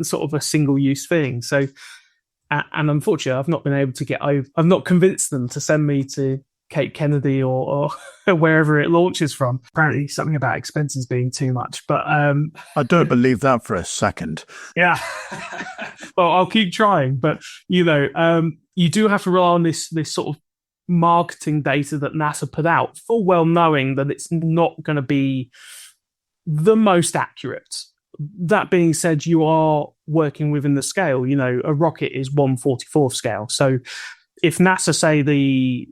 Sort of a single-use thing. So, and unfortunately, I've not been able to get over. I've not convinced them to send me to Cape Kennedy or wherever it launches from. Apparently, something about expenses being too much. But I don't believe that for a second. Yeah. Well, I'll keep trying. But you do have to rely on this sort of marketing data that NASA put out, full well knowing that it's not going to be the most accurate. That being said, you are working within the scale. A rocket is 1/44th scale. So if NASA say the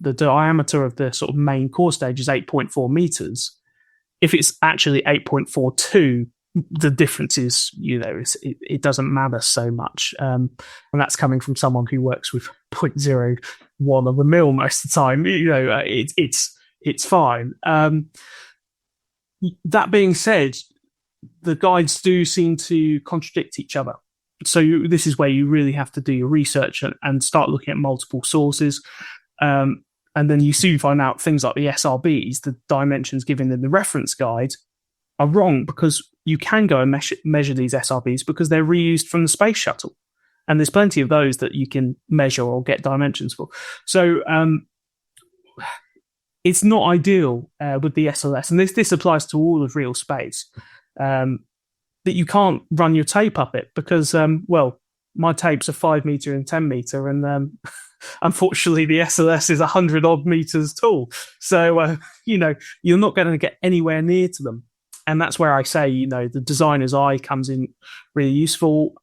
the diameter of the sort of main core stage is 8.4 meters, if it's actually 8.42, the difference is, it doesn't matter so much. And that's coming from someone who works with 0.01 of a mil most of the time. It's fine. That being said, the guides do seem to contradict each other. So this is where you really have to do your research and start looking at multiple sources. And then you soon find out things like the SRBs, the dimensions given in the reference guide, are wrong, because you can go and measure these SRBs because they're reused from the space shuttle. And there's plenty of those that you can measure or get dimensions for. So it's not ideal with the SLS. And this applies to all of real space, that you can't run your tape up it because, my tapes are 5 meter and 10 meter. And unfortunately, the SLS is 100 odd meters tall. So, you're not going to get anywhere near to them. And that's where I say, the designer's eye comes in really useful.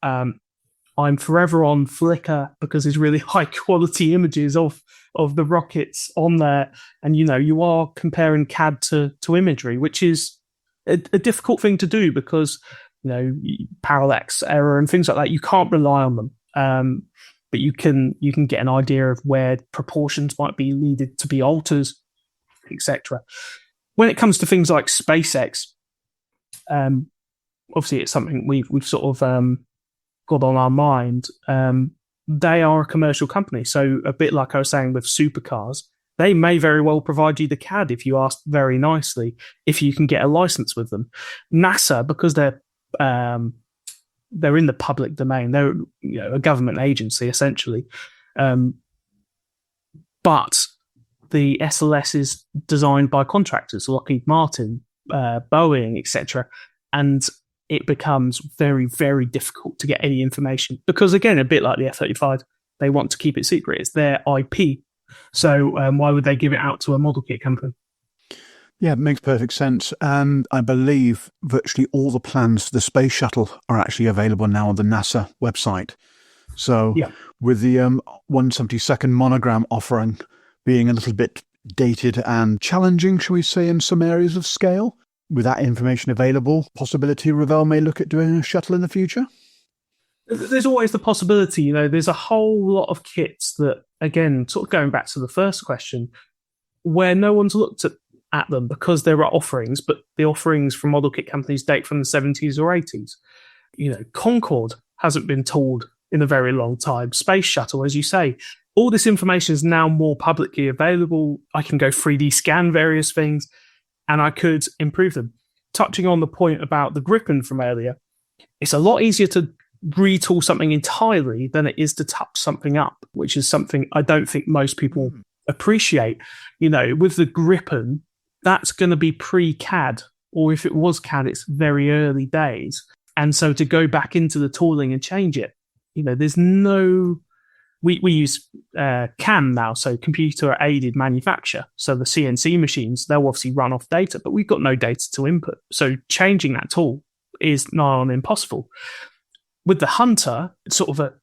I'm forever on Flickr because there's really high quality images of the rockets on there. And, you are comparing CAD to imagery, which is a difficult thing to do because, parallax error and things like that, you can't rely on them. But you can get an idea of where proportions might be needed to be altered, etc. When it comes to things like SpaceX, obviously it's something we've sort of got on our mind. They are a commercial company, so a bit like I was saying with supercars, they may very well provide you the CAD if you ask very nicely, if you can get a license with them. NASA, because they're in the public domain, they're a government agency essentially, but the SLS is designed by contractors, Lockheed Martin, Boeing, etc., and it becomes very, very difficult to get any information because, again, a bit like the F-35, they want to keep it secret. It's their IP. So why would they give it out to a model kit company? Yeah, it makes perfect sense. And I believe virtually all the plans for the space shuttle are actually available now on the NASA website. So with the 172nd monogram offering being a little bit dated and challenging, shall we say, in some areas of scale, with that information available, possibility Revell may look at doing a shuttle in the future? There's always the possibility, there's a whole lot of kits that, again, sort of going back to the first question, where no one's looked at them because there are offerings, but the offerings from model kit companies date from the 70s or 80s. Concorde hasn't been tooled in a very long time. Space Shuttle, as you say, all this information is now more publicly available. I can go 3D scan various things, and I could improve them. Touching on the point about the Gripen from earlier, it's a lot easier to retool something entirely than it is to touch something up, which is something I don't think most people appreciate. With the Gripen, that's going to be pre-CAD, or if it was CAD, it's very early days. And so to go back into the tooling and change it, there's no... We use CAM now, so computer-aided manufacture. So the CNC machines, they'll obviously run off data, but we've got no data to input. So changing that tool is nigh on impossible. With the Hunter, it's sort of an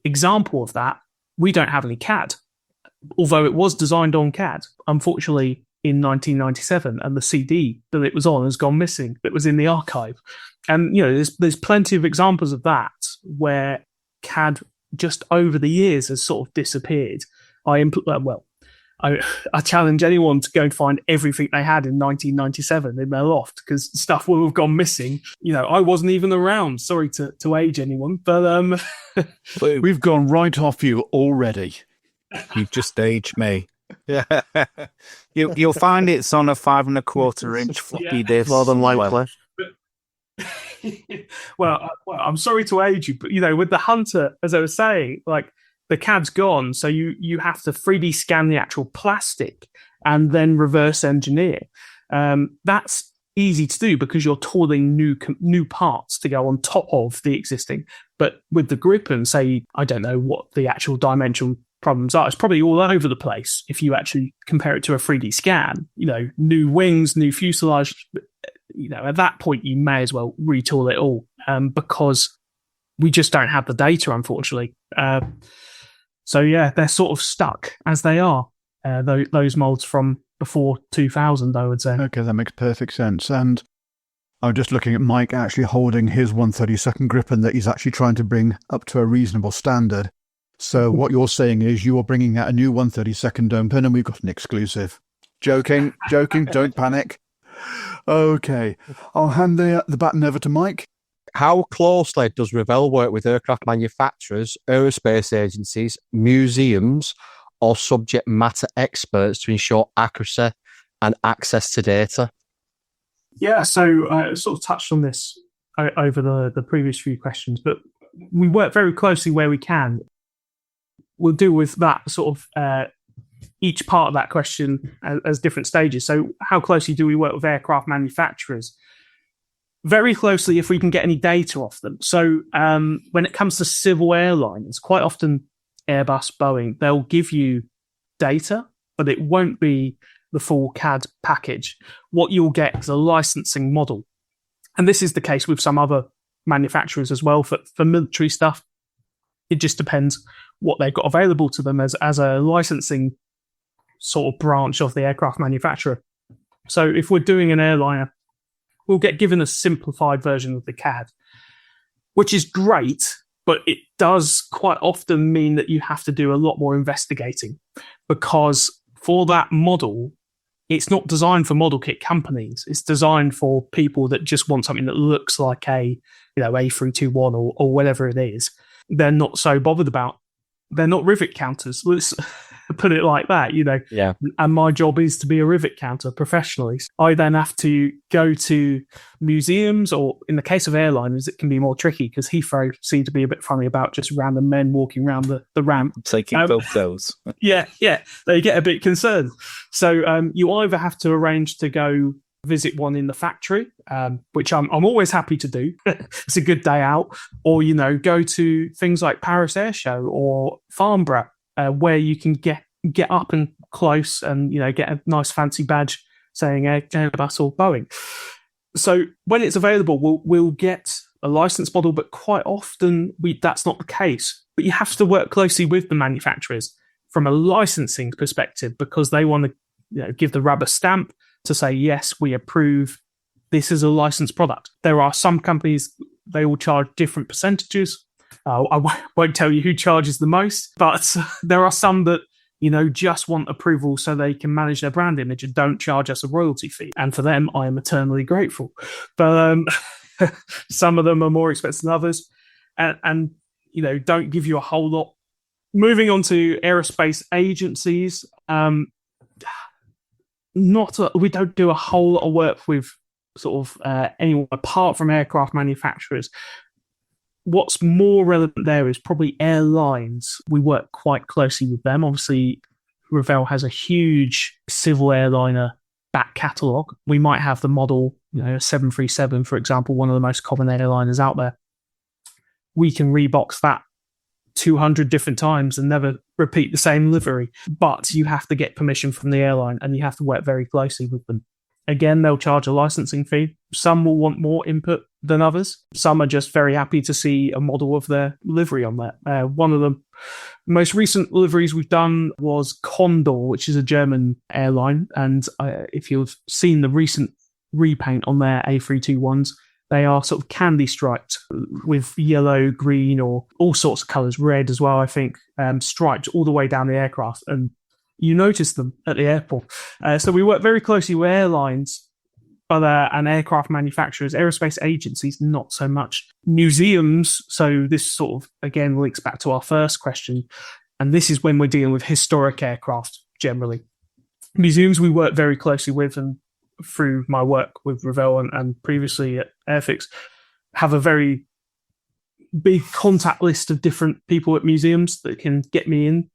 example of that. We don't have any CAD, although it was designed on CAD. Unfortunately, in 1997, and the CD that it was on has gone missing. It was in the archive. And, there's plenty of examples of that where CAD just over the years has sort of disappeared. I challenge anyone to go and find everything they had in 1997 in their loft, because stuff will have gone missing. I wasn't even around. Sorry to age anyone, but we've gone right off you already. You've just aged me. Yeah, you'll find it's on a 5 1/4 inch floppy disk. More than likely. Well, I'm sorry to age you, but with the Hunter, as I was saying, like the CAD's gone, so you have to 3D scan the actual plastic and then reverse engineer. That's easy to do because you're tooling new parts to go on top of the existing. But with the Gripen, say, I don't know what the actual dimensional problems are. It's probably all over the place if you actually compare it to a 3D scan. New wings, new fuselage. At that point, you may as well retool it all because we just don't have the data, unfortunately. So, they're sort of stuck as they are, those molds from before 2000, I would say. Okay, that makes perfect sense. And I'm just looking at Mike actually holding his 132nd Gripen that he's actually trying to bring up to a reasonable standard. So what you're saying is you are bringing out a new 132nd dome pin and we've got an exclusive. Joking, don't panic. Okay, I'll hand the baton over to Mike. How closely does Revell work with aircraft manufacturers, aerospace agencies, museums, or subject matter experts to ensure accuracy and access to data? Yeah, so I sort of touched on this over the previous few questions, but we work very closely where we can. We'll deal with that sort of each part of that question as different stages. So how closely do we work with aircraft manufacturers? Very closely if we can get any data off them. So when it comes to civil airlines, quite often Airbus, Boeing, they'll give you data, but it won't be the full CAD package. What you'll get is a licensing model. And this is the case with some other manufacturers as well for military stuff. It just depends what they've got available to them as a licensing sort of branch of the aircraft manufacturer. So if we're doing an airliner, we'll get given a simplified version of the CAD, which is great, but it does quite often mean that you have to do a lot more investigating, because for that model, it's not designed for model kit companies. It's designed for people that just want something that looks like a A321 or whatever it is. They're not so bothered about. They're not rivet counters. Let's put it like that, Yeah. And my job is to be a rivet counter professionally. I then have to go to museums, or in the case of airliners, it can be more tricky because Heathrow seem to be a bit funny about just random men walking around the ramp. Taking photos. Yeah, they get a bit concerned. So you either have to arrange to go visit one in the factory, which I'm always happy to do. It's a good day out. Or, go to things like Paris Air Show or Farnborough, where you can get up and close and, get a nice fancy badge saying Airbus or Boeing. So when it's available, we'll get a license model, but quite often that's not the case. But you have to work closely with the manufacturers from a licensing perspective, because they want to give the rubber stamp to say, yes, we approve this is a licensed product. There are some companies, they will charge different percentages. I won't tell you who charges the most, but there are some that, just want approval so they can manage their brand image and don't charge us a royalty fee. And for them, I am eternally grateful. But some of them are more expensive than others and don't give you a whole lot. Moving on to aerospace agencies, we don't do a whole lot of work with sort of anyone apart from aircraft manufacturers. What's more relevant there is probably airlines. We work quite closely with them. Obviously, Revell has a huge civil airliner back catalogue. We might have the model, a 737, for example, one of the most common airliners out there. We can rebox that 200 different times and never repeat the same livery. But you have to get permission from the airline and you have to work very closely with them. Again, they'll charge a licensing fee. Some will want more input than others. Some are just very happy to see a model of their livery on there. One of the most recent liveries we've done was Condor, which is a German airline. And if you've seen the recent repaint on their A321s, they are sort of candy striped with yellow, green, or all sorts of colours, red as well, I think, striped all the way down the aircraft. And you notice them at the airport. So we work very closely with airlines, and aircraft manufacturers, aerospace agencies, not so much. Museums, so this sort of, again, links back to our first question. And this is when we're dealing with historic aircraft, generally. Museums we work very closely with, and through my work with Revell and previously at Airfix, have a very big contact list of different people at museums that can get me in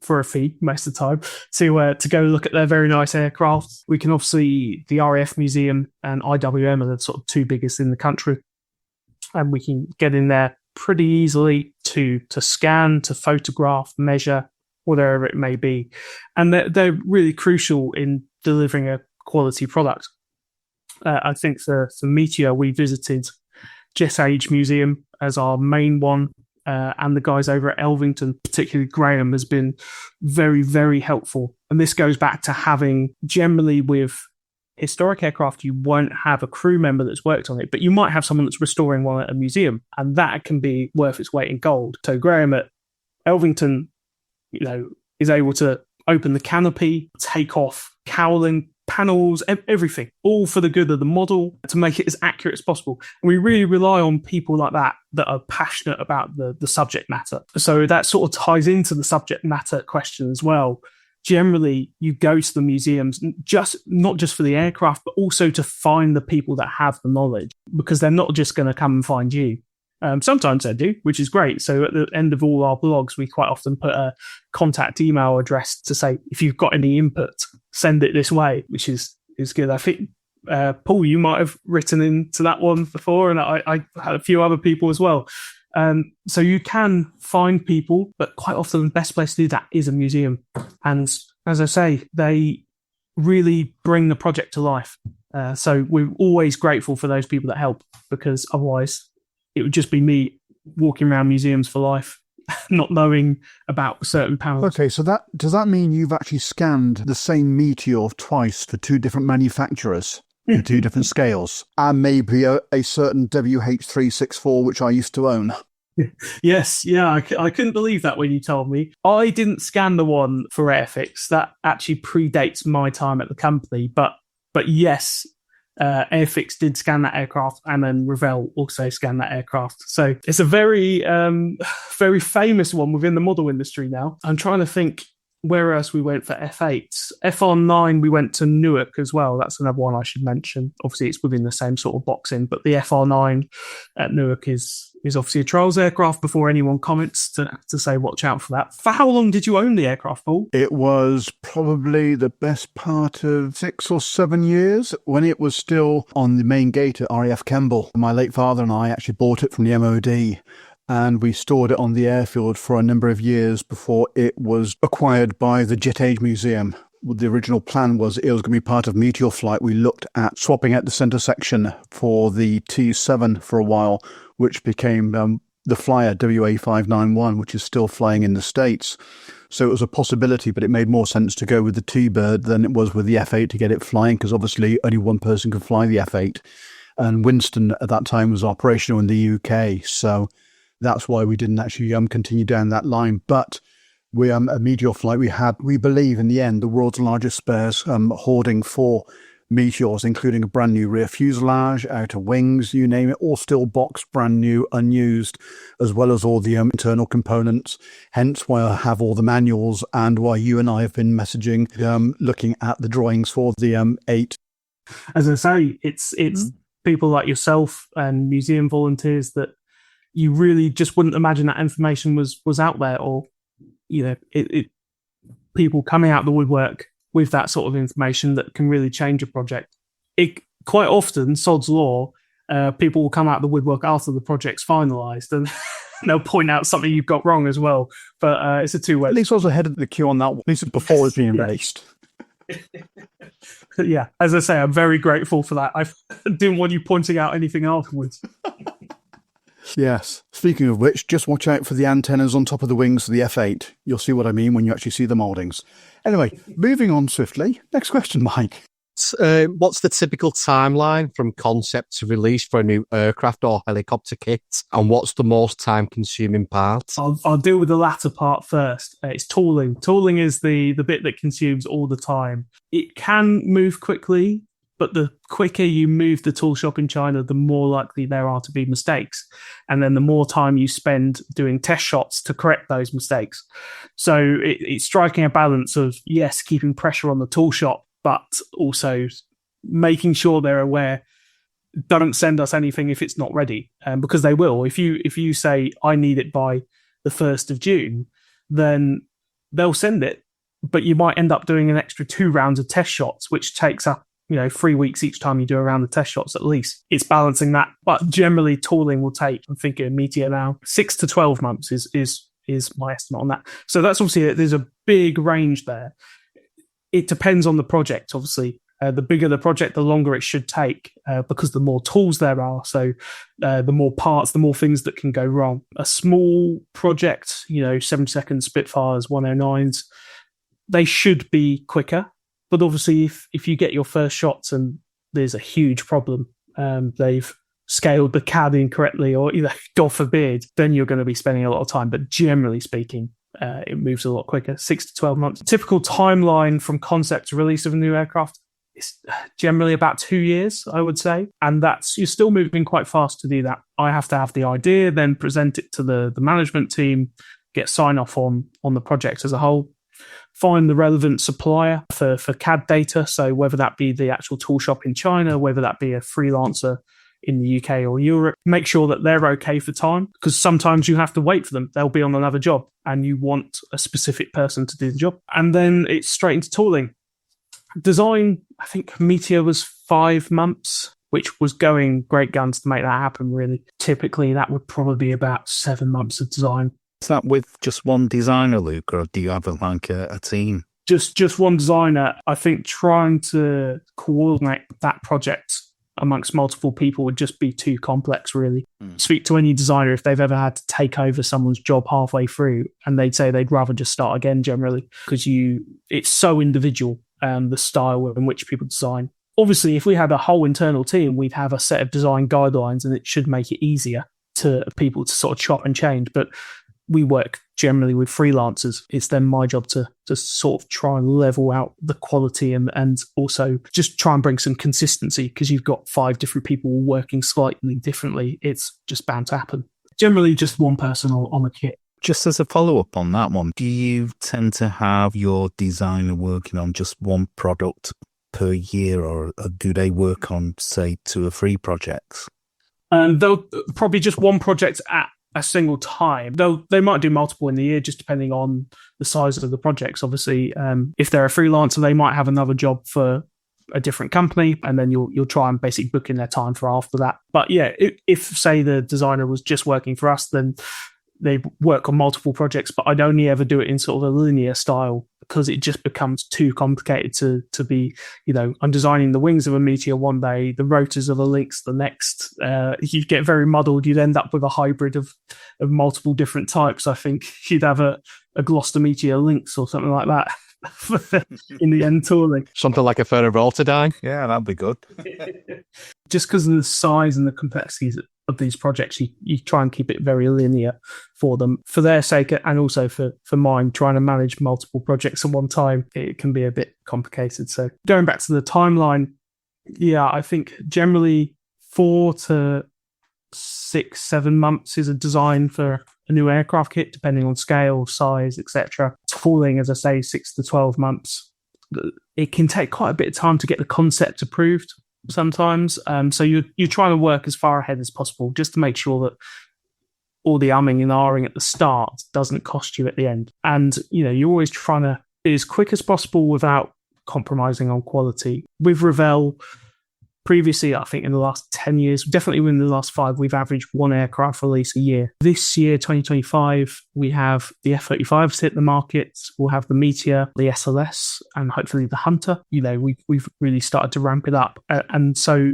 for a fee most of the time to go look at their very nice aircraft. We can obviously, the RAF Museum and IWM are the sort of two biggest in the country, and we can get in there pretty easily to scan, to photograph, measure, whatever it may be. And they're really crucial in delivering a quality product. I think for Meteor, we visited Jet Age Museum as our main one, and the guys over at Elvington, particularly Graham, has been very, very helpful. And this goes back to having, generally with historic aircraft, you won't have a crew member that's worked on it, but you might have someone that's restoring one at a museum, and that can be worth its weight in gold. So Graham at Elvington, is able to open the canopy, take off cowling, panels, everything, all for the good of the model to make it as accurate as possible. And we really rely on people like that are passionate about the subject matter. So that sort of ties into the subject matter question as well. Generally, you go to the museums not just for the aircraft, but also to find the people that have the knowledge, because they're not just going to come and find you. Sometimes they do, which is great. So at the end of all our blogs, we quite often put a contact email address to say, if you've got any input, send it this way, which is good. I think, Paul, you might have written into that one before, and I had a few other people as well. So you can find people, but quite often the best place to do that is a museum. And as I say, they really bring the project to life. So we're always grateful for those people that help, because otherwise it would just be me walking around museums for life, not knowing about certain panels. Okay, so does that mean you've actually scanned the same Meteor twice for two different manufacturers? In two different scales, and maybe a certain WH364, which I used to own. Yes, yeah, I couldn't believe that when you told me. I didn't scan the one for Airfix. That actually predates my time at the company. But yes, Airfix did scan that aircraft, and then Revell also scanned that aircraft. So it's a very, very famous one within the model industry now. I'm trying to think where else we went for F8s. FR9, we went to Newark as well. That's another one I should mention. Obviously, it's within the same sort of boxing, but the FR9 at Newark is obviously a trials aircraft before anyone comments to say watch out for that. For how long did you own the aircraft, Paul? It was probably the best part of 6 or 7 years when it was still on the main gate at RAF Kemble. My late father and I actually bought it from the MOD. And we stored it on the airfield for a number of years before it was acquired by the Jet Age Museum. The original plan was it was going to be part of Meteor Flight. We looked at swapping out the centre section for the T7 for a while, which became the Flyer WA591, which is still flying in the States. So it was a possibility, but it made more sense to go with the T-Bird than it was with the F8 to get it flying, because obviously only one person could fly the F8. And Winston at that time was operational in the UK, so that's why we didn't actually continue down that line. But we at Meteor Flight, we believe in the end, the world's largest spares hoarding for Meteors, including a brand new rear fuselage, outer wings, you name it, all still boxed, brand new, unused, as well as all the internal components. Hence why I have all the manuals, and why you and I have been messaging, looking at the drawings for the 8. As I say, it's people like yourself and museum volunteers that you really just wouldn't imagine that information was out there, or people coming out of the woodwork with that sort of information that can really change a project. It quite often, sod's law, people will come out of the woodwork after the project's finalised, and they'll point out something you've got wrong as well. But it's a two-way. At least I was ahead of the queue on that one. At least before it's being released. Yeah, as I say, I'm very grateful for that. I didn't want you pointing out anything afterwards. Yes. Speaking of which, just watch out for the antennas on top of the wings of the F8. You'll see what I mean when you actually see the mouldings. Anyway, moving on swiftly. Next question, Mike. What's the typical timeline from concept to release for a new aircraft or helicopter kit? And what's the most time-consuming part? I'll deal with the latter part first. It's tooling. Tooling is the bit that consumes all the time. It can move quickly, but the quicker you move the tool shop in China, the more likely there are to be mistakes. And then the more time you spend doing test shots to correct those mistakes. So it's striking a balance of, yes, keeping pressure on the tool shop, but also making sure they're aware, don't send us anything if it's not ready. Because they will. If you say, I need it by the 1st of June, then they'll send it. But you might end up doing an extra 2 rounds of test shots, which takes up 3 weeks each time you do a round of test shots at least. It's balancing that. But generally, tooling will take, I'm thinking of Meteor now, 6 to 12 months is my estimate on that. So that's obviously, there's a big range there. It depends on the project, obviously. The bigger the project, the longer it should take, because the more tools there are. So the more parts, the more things that can go wrong. A small project, 7-second Spitfires, 109s, they should be quicker. But obviously, if you get your first shots and there's a huge problem, they've scaled the CAD incorrectly, or God forbid, then you're going to be spending a lot of time. But generally speaking, it moves a lot quicker, 6 to 12 months. Typical timeline from concept to release of a new aircraft, it's generally about 2 years, I would say. And you're still moving quite fast to do that. I have to have the idea, then present it to the management team, get sign off on the project as a whole, find the relevant supplier for CAD data. So whether that be the actual tool shop in China, whether that be a freelancer in the UK or Europe, make sure that they're okay for time, because sometimes you have to wait for them. They'll be on another job and you want a specific person to do the job. And then it's straight into tooling. Design, I think Meteor was 5 months, which was going great guns to make that happen, really. Typically, that would probably be about 7 months of design. Is that with just one designer, Luke, or do you have a team? Just one designer. I think trying to coordinate that project amongst multiple people would just be too complex, really. Speak to any designer if they've ever had to take over someone's job halfway through, and they'd say they'd rather just start again, generally, because it's so individual, the style in which people design. Obviously, if we had a whole internal team, we'd have a set of design guidelines, and it should make it easier to people to sort of chop and change. But we work generally with freelancers. It's then my job to sort of try and level out the quality and also just try and bring some consistency, because you've got 5 different people working slightly differently. It's just bound to happen. Generally, just one person on the kit. Just as a follow-up on that one, do you tend to have your designer working on just one product per year, or do they work on, say, 2 or 3 projects? They'll probably just one project at a single time. Though they might do multiple in the year, just depending on the size of the projects. Obviously, if they're a freelancer, they might have another job for a different company, and then you'll try and basically book in their time for after that. But yeah, if say the designer was just working for us, then they work on multiple projects, but I'd only ever do it in sort of a linear style, because it just becomes too complicated to be, I'm designing the wings of a Meteor one day, the rotors of a Lynx the next. You get very muddled. You'd end up with a hybrid of multiple different types. I think you'd have a Gloster Meteor Lynx or something like that in the end tooling. Something like a Revell today. Yeah, that'd be good. Just because of the size and the complexities of these projects, you try and keep it very linear for them, for their sake, and also for mine. Trying to manage multiple projects at one time, it can be a bit complicated. So going back to the timeline, yeah, I think generally 4 to 6, 7 months is a design for a new aircraft kit, depending on scale, size, etc. Tooling, as I say, 6 to 12 months. It can take quite a bit of time to get the concept approved sometimes. So you're trying to work as far ahead as possible, just to make sure that all the umming and ahhing at the start doesn't cost you at the end. And, you're always trying to be as quick as possible without compromising on quality. With Revell, previously, I think in the last 10 years, definitely within the last 5, we've averaged 1 aircraft release a year. This year, 2025, we have the F-35s hit the market. We'll have the Meteor, the SLS, and hopefully the Hunter. We've really started to ramp it up. And so,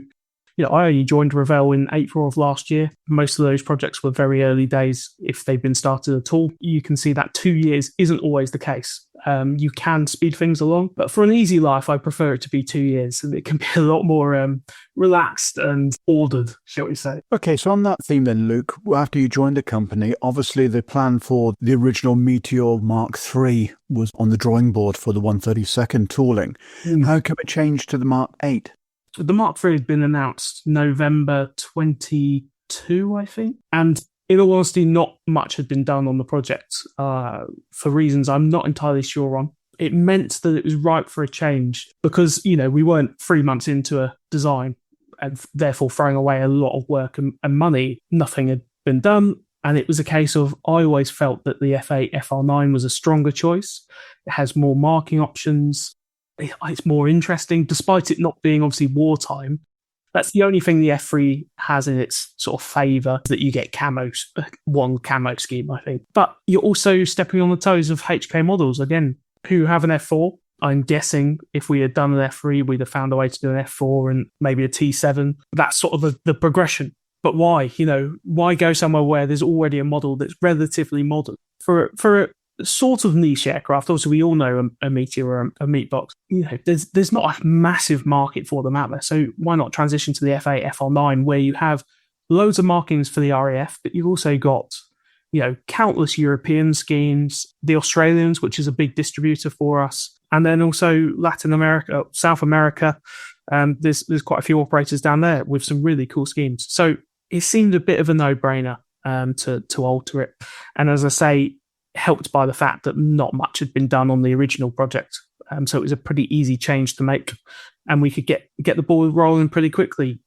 I only joined Revell in April of last year. Most of those projects were very early days, if they've been started at all. You can see that 2 years isn't always the case. You can speed things along, but for an easy life, I prefer it to be 2 years. And it can be a lot more relaxed and ordered, shall we say. Okay, so on that theme then, Luke, after you joined the company, obviously the plan for the original Meteor Mark III was on the drawing board for the 132nd tooling. How come it changed to the Mark 8? The Mark III had been announced November 22, I think. And in all honesty, not much had been done on the project for reasons I'm not entirely sure on. It meant that it was ripe for a change because, we weren't 3 months into a design and therefore throwing away a lot of work and money. Nothing had been done. And it was a case of, I always felt that the F8 FR9 was a stronger choice. It has more marking options. It's more interesting, despite it not being obviously wartime. That's the only thing the F3 has in its sort of favour, that you get one camo scheme, I think. But you're also stepping on the toes of HK models, again, who have an F4. I'm guessing if we had done an F3, we'd have found a way to do an F4 and maybe a T7. That's sort of the progression. But why? Why go somewhere where there's already a model that's relatively modern? For a sort of niche aircraft, also we all know a Meteor or a meat box, there's not a massive market for them out there, so why not transition to the F8 FR9, where you have loads of markings for the RAF, but you've also got countless European schemes, the Australians, which is a big distributor for us, And then also Latin America, South America, there's quite a few operators down there with some really cool schemes. So it seemed a bit of a no-brainer to alter it. And as I say, helped by the fact that not much had been done on the original project. So it was a pretty easy change to make, and we could get the ball rolling pretty quickly.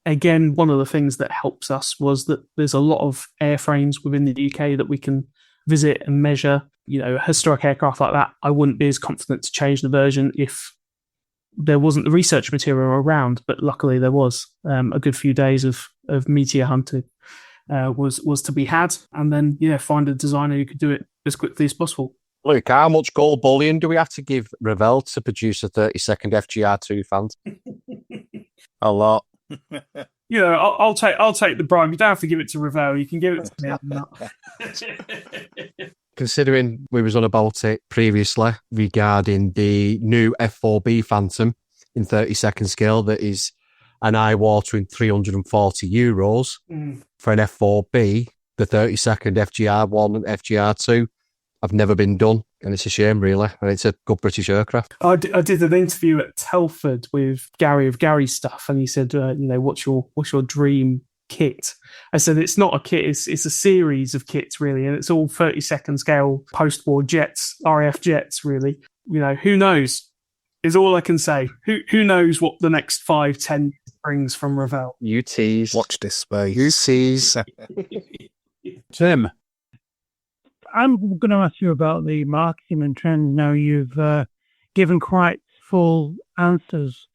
Again, one of the things that helps us was that there's a lot of airframes within the UK that we can visit and measure. You know, historic aircraft like that, I wouldn't be as confident to change the version if there wasn't the research material around, but luckily there was. A good few days of meteor hunting was to be had, and then find a designer who could do it as quickly as possible. Luke, how much gold bullion do we have to give Revell to produce a 30-second FGR2 Phantom? A lot. I'll take the bribe. You don't have to give it to Revell. You can give it to me. Considering we was on about it previously regarding the new F4B Phantom in 30-second scale, that is an eye-watering €340 for an F4B, the 30-second FGR1 and FGR2 have never been done, and it's a shame, really. And it's a good British aircraft. I did an interview at Telford with Gary of Gary's Stuff, and he said, what's your dream kit? I said, it's not a kit, it's a series of kits, really, and it's all 30-second scale post-war jets, RAF jets, really. Who knows? Is all I can say. Who knows what the next 5-10 brings from Revell? You tease. Watch this space. You tease. Tim. I'm going to ask you about the marketing and trends now. You've given quite full answers.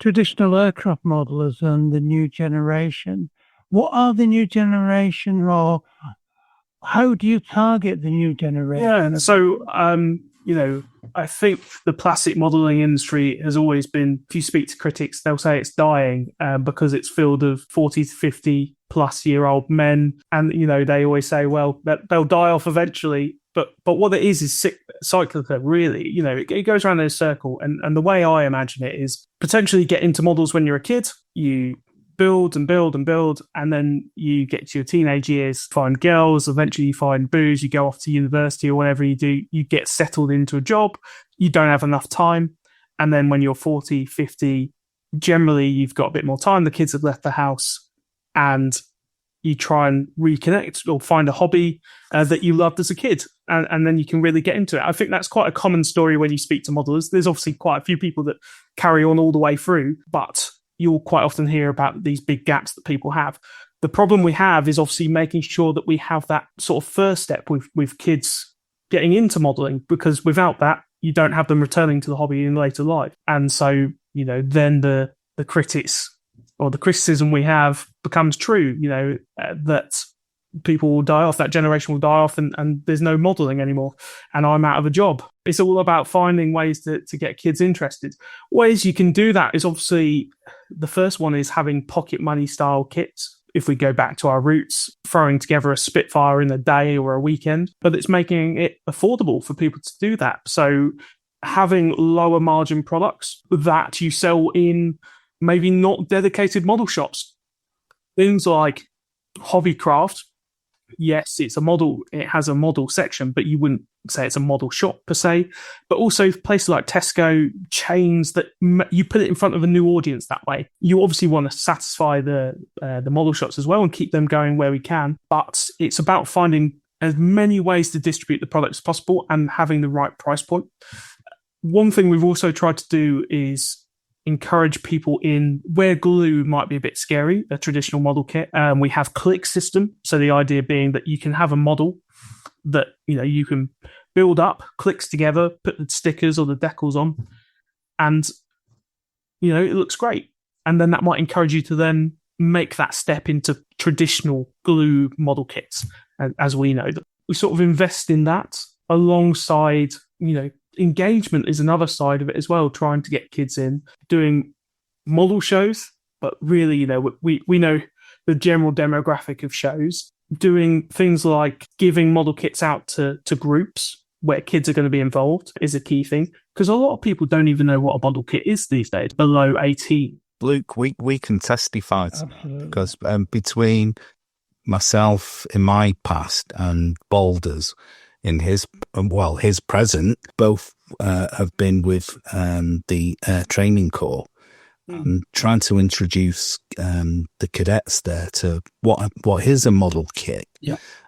Traditional aircraft modelers and the new generation. What are the new generation, or how do you target the new generation? Yeah, so, I think the plastic modelling industry has always been, if you speak to critics, they'll say it's dying because it's filled of 40 to 50 plus year old men. And, they always say, well, they'll die off eventually. But what it is cyclical, really. It goes around in a circle. And the way I imagine it is potentially get into models when you're a kid. You build and build and build, and then you get to your teenage years, find girls, eventually you find booze, you go off to university or whatever you do, you get settled into a job, you don't have enough time, and then when you're 40, 50, generally you've got a bit more time, the kids have left the house, and you try and reconnect or find a hobby that you loved as a kid, and then you can really get into it. I think that's quite a common story when you speak to modelers. There's obviously quite a few people that carry on all the way through, but you'll quite often hear about these big gaps that people have. The problem we have is obviously making sure that we have that sort of first step with kids getting into modelling, because without that, you don't have them returning to the hobby in later life. And so, then the critics or the criticism we have becomes true, that people will die off, that generation will die off, and there's no modelling anymore, and I'm out of a job. It's all about finding ways to get kids interested. Ways you can do that is obviously, the first one is having pocket money style kits. If we go back to our roots, throwing together a Spitfire in a day or a weekend, but it's making it affordable for people to do that. So having lower margin products that you sell in maybe not dedicated model shops. Things like Hobbycraft, yes, it's a model, it has a model section, but you wouldn't say it's a model shop per se. But also places like Tesco, chains that you put it in front of a new audience that way. You obviously want to satisfy the model shops as well and keep them going where we can. But it's about finding as many ways to distribute the product as possible and having the right price point. One thing we've also tried to do is encourage people in where glue might be a bit scary, a traditional model kit. We have click system. So the idea being that you can have a model that, you can build up, clicks together, put the stickers or the decals on, and, it looks great. And then that might encourage you to then make that step into traditional glue model kits, as we know. We sort of invest in that alongside, engagement is another side of it as well, trying to get kids in, doing model shows, but really, we know the general demographic of shows, doing things like giving model kits out to groups where kids are going to be involved is a key thing, because a lot of people don't even know what a model kit is these days, below 18. Luke, we can testify because between myself in my past and Boulders his present, both have been with the training corps. Trying to introduce the cadets there to what is a model kit,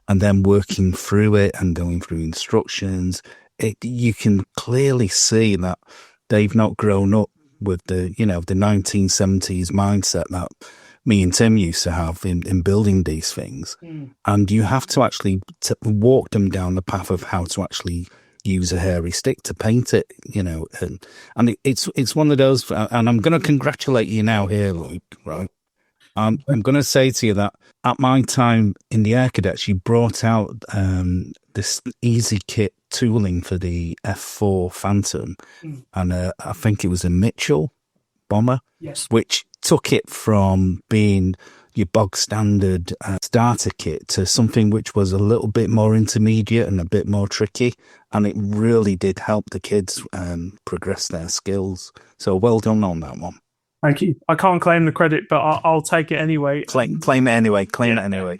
and then working through it and going through instructions. You can clearly see that they've not grown up with the 1970s mindset that me and Tim used to have in building these things. And you have to actually walk them down the path of how to actually use a hairy stick to paint it, and it's one of those, and I'm going to congratulate you now here, Luke, right? I'm going to say to you that at my time in the Air Cadets, you brought out this easy kit tooling for the F4 Phantom, and I think it was a Mitchell bomber, which took it from being your bog standard starter kit to something which was a little bit more intermediate and a bit more tricky, and it really did help the kids progress their skills. So well done on that one. Thank you. I can't claim the credit, but I'll take it anyway. Claim it anyway. Claim it anyway.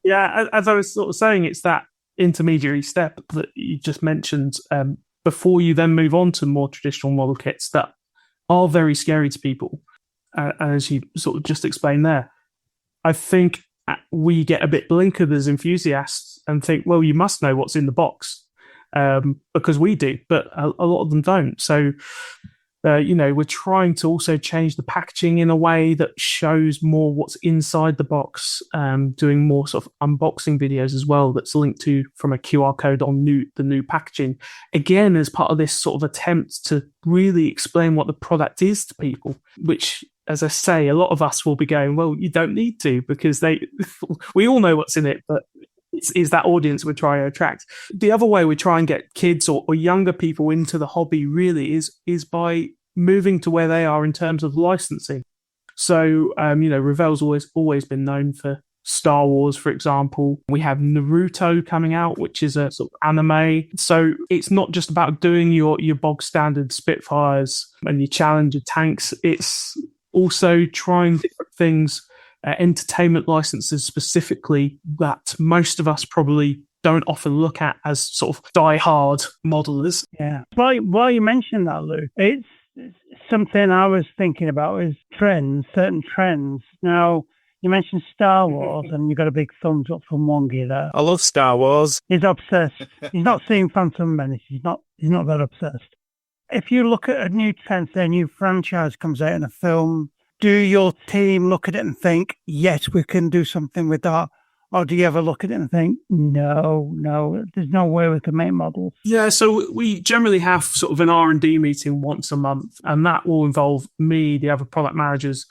Yeah, as I was sort of saying, it's that intermediary step that you just mentioned before you then move on to more traditional model kits that are very scary to people, as you sort of just explained there. I think we get a bit blinkered as enthusiasts and think, well, you must know what's in the box, because we do, but a lot of them don't. So, we're trying to also change the packaging in a way that shows more what's inside the box, doing more sort of unboxing videos as well that's linked to from a QR code on the new packaging. Again, as part of this sort of attempt to really explain what the product is to people, which, as I say, a lot of us will be going, well, you don't need to, because we all know what's in it, but it's that audience we're trying to attract. The other way we try and get kids or younger people into the hobby really is by moving to where they are in terms of licensing. So, Revell's always been known for Star Wars, for example. We have Naruto coming out, which is a sort of anime. So it's not just about doing your bog standard Spitfires and your Challenger tanks. It's also trying different things, entertainment licenses specifically, that most of us probably don't often look at as sort of die-hard modelers. Yeah. While you mentioned that, Luke, it's something I was thinking about is certain trends. Now, you mentioned Star Wars, and you got a big thumbs up from Wongy there. I love Star Wars. He's obsessed. He's not seeing Phantom Menace. He's not that obsessed. If you look at a new trend, say a new franchise comes out in a film, do your team look at it and think, yes, we can do something with that? Or do you ever look at it and think, no, there's no way we can make models? Yeah, so we generally have sort of an R&D meeting once a month, and that will involve me, the other product managers,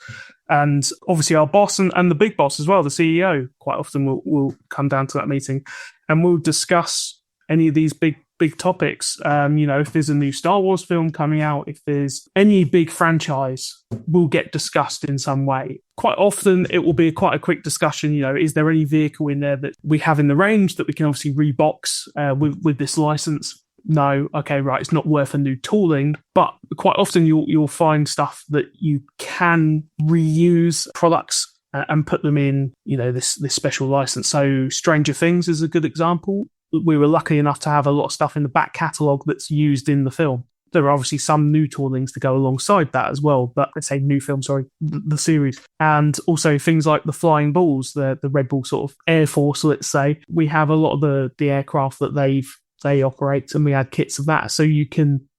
and obviously our boss and the big boss as well, the CEO, quite often will come down to that meeting, and we'll discuss any of these big topics. If there's a new Star Wars film coming out, if there's any big franchise, will get discussed in some way. Quite often it will be quite a quick discussion. Is there any vehicle in there that we have in the range that we can obviously rebox with this license? No. Okay, right. It's not worth a new tooling, but quite often you'll find stuff that you can reuse products and put them in, this special license. So Stranger Things is a good example. We were lucky enough to have a lot of stuff in the back catalogue that's used in the film. There are obviously some new toolings to go alongside that as well, but let's say new film, the series. And also things like the flying balls, the Red Bull sort of Air Force, let's say. We have a lot of the aircraft that they operate, and we had kits of that. So you can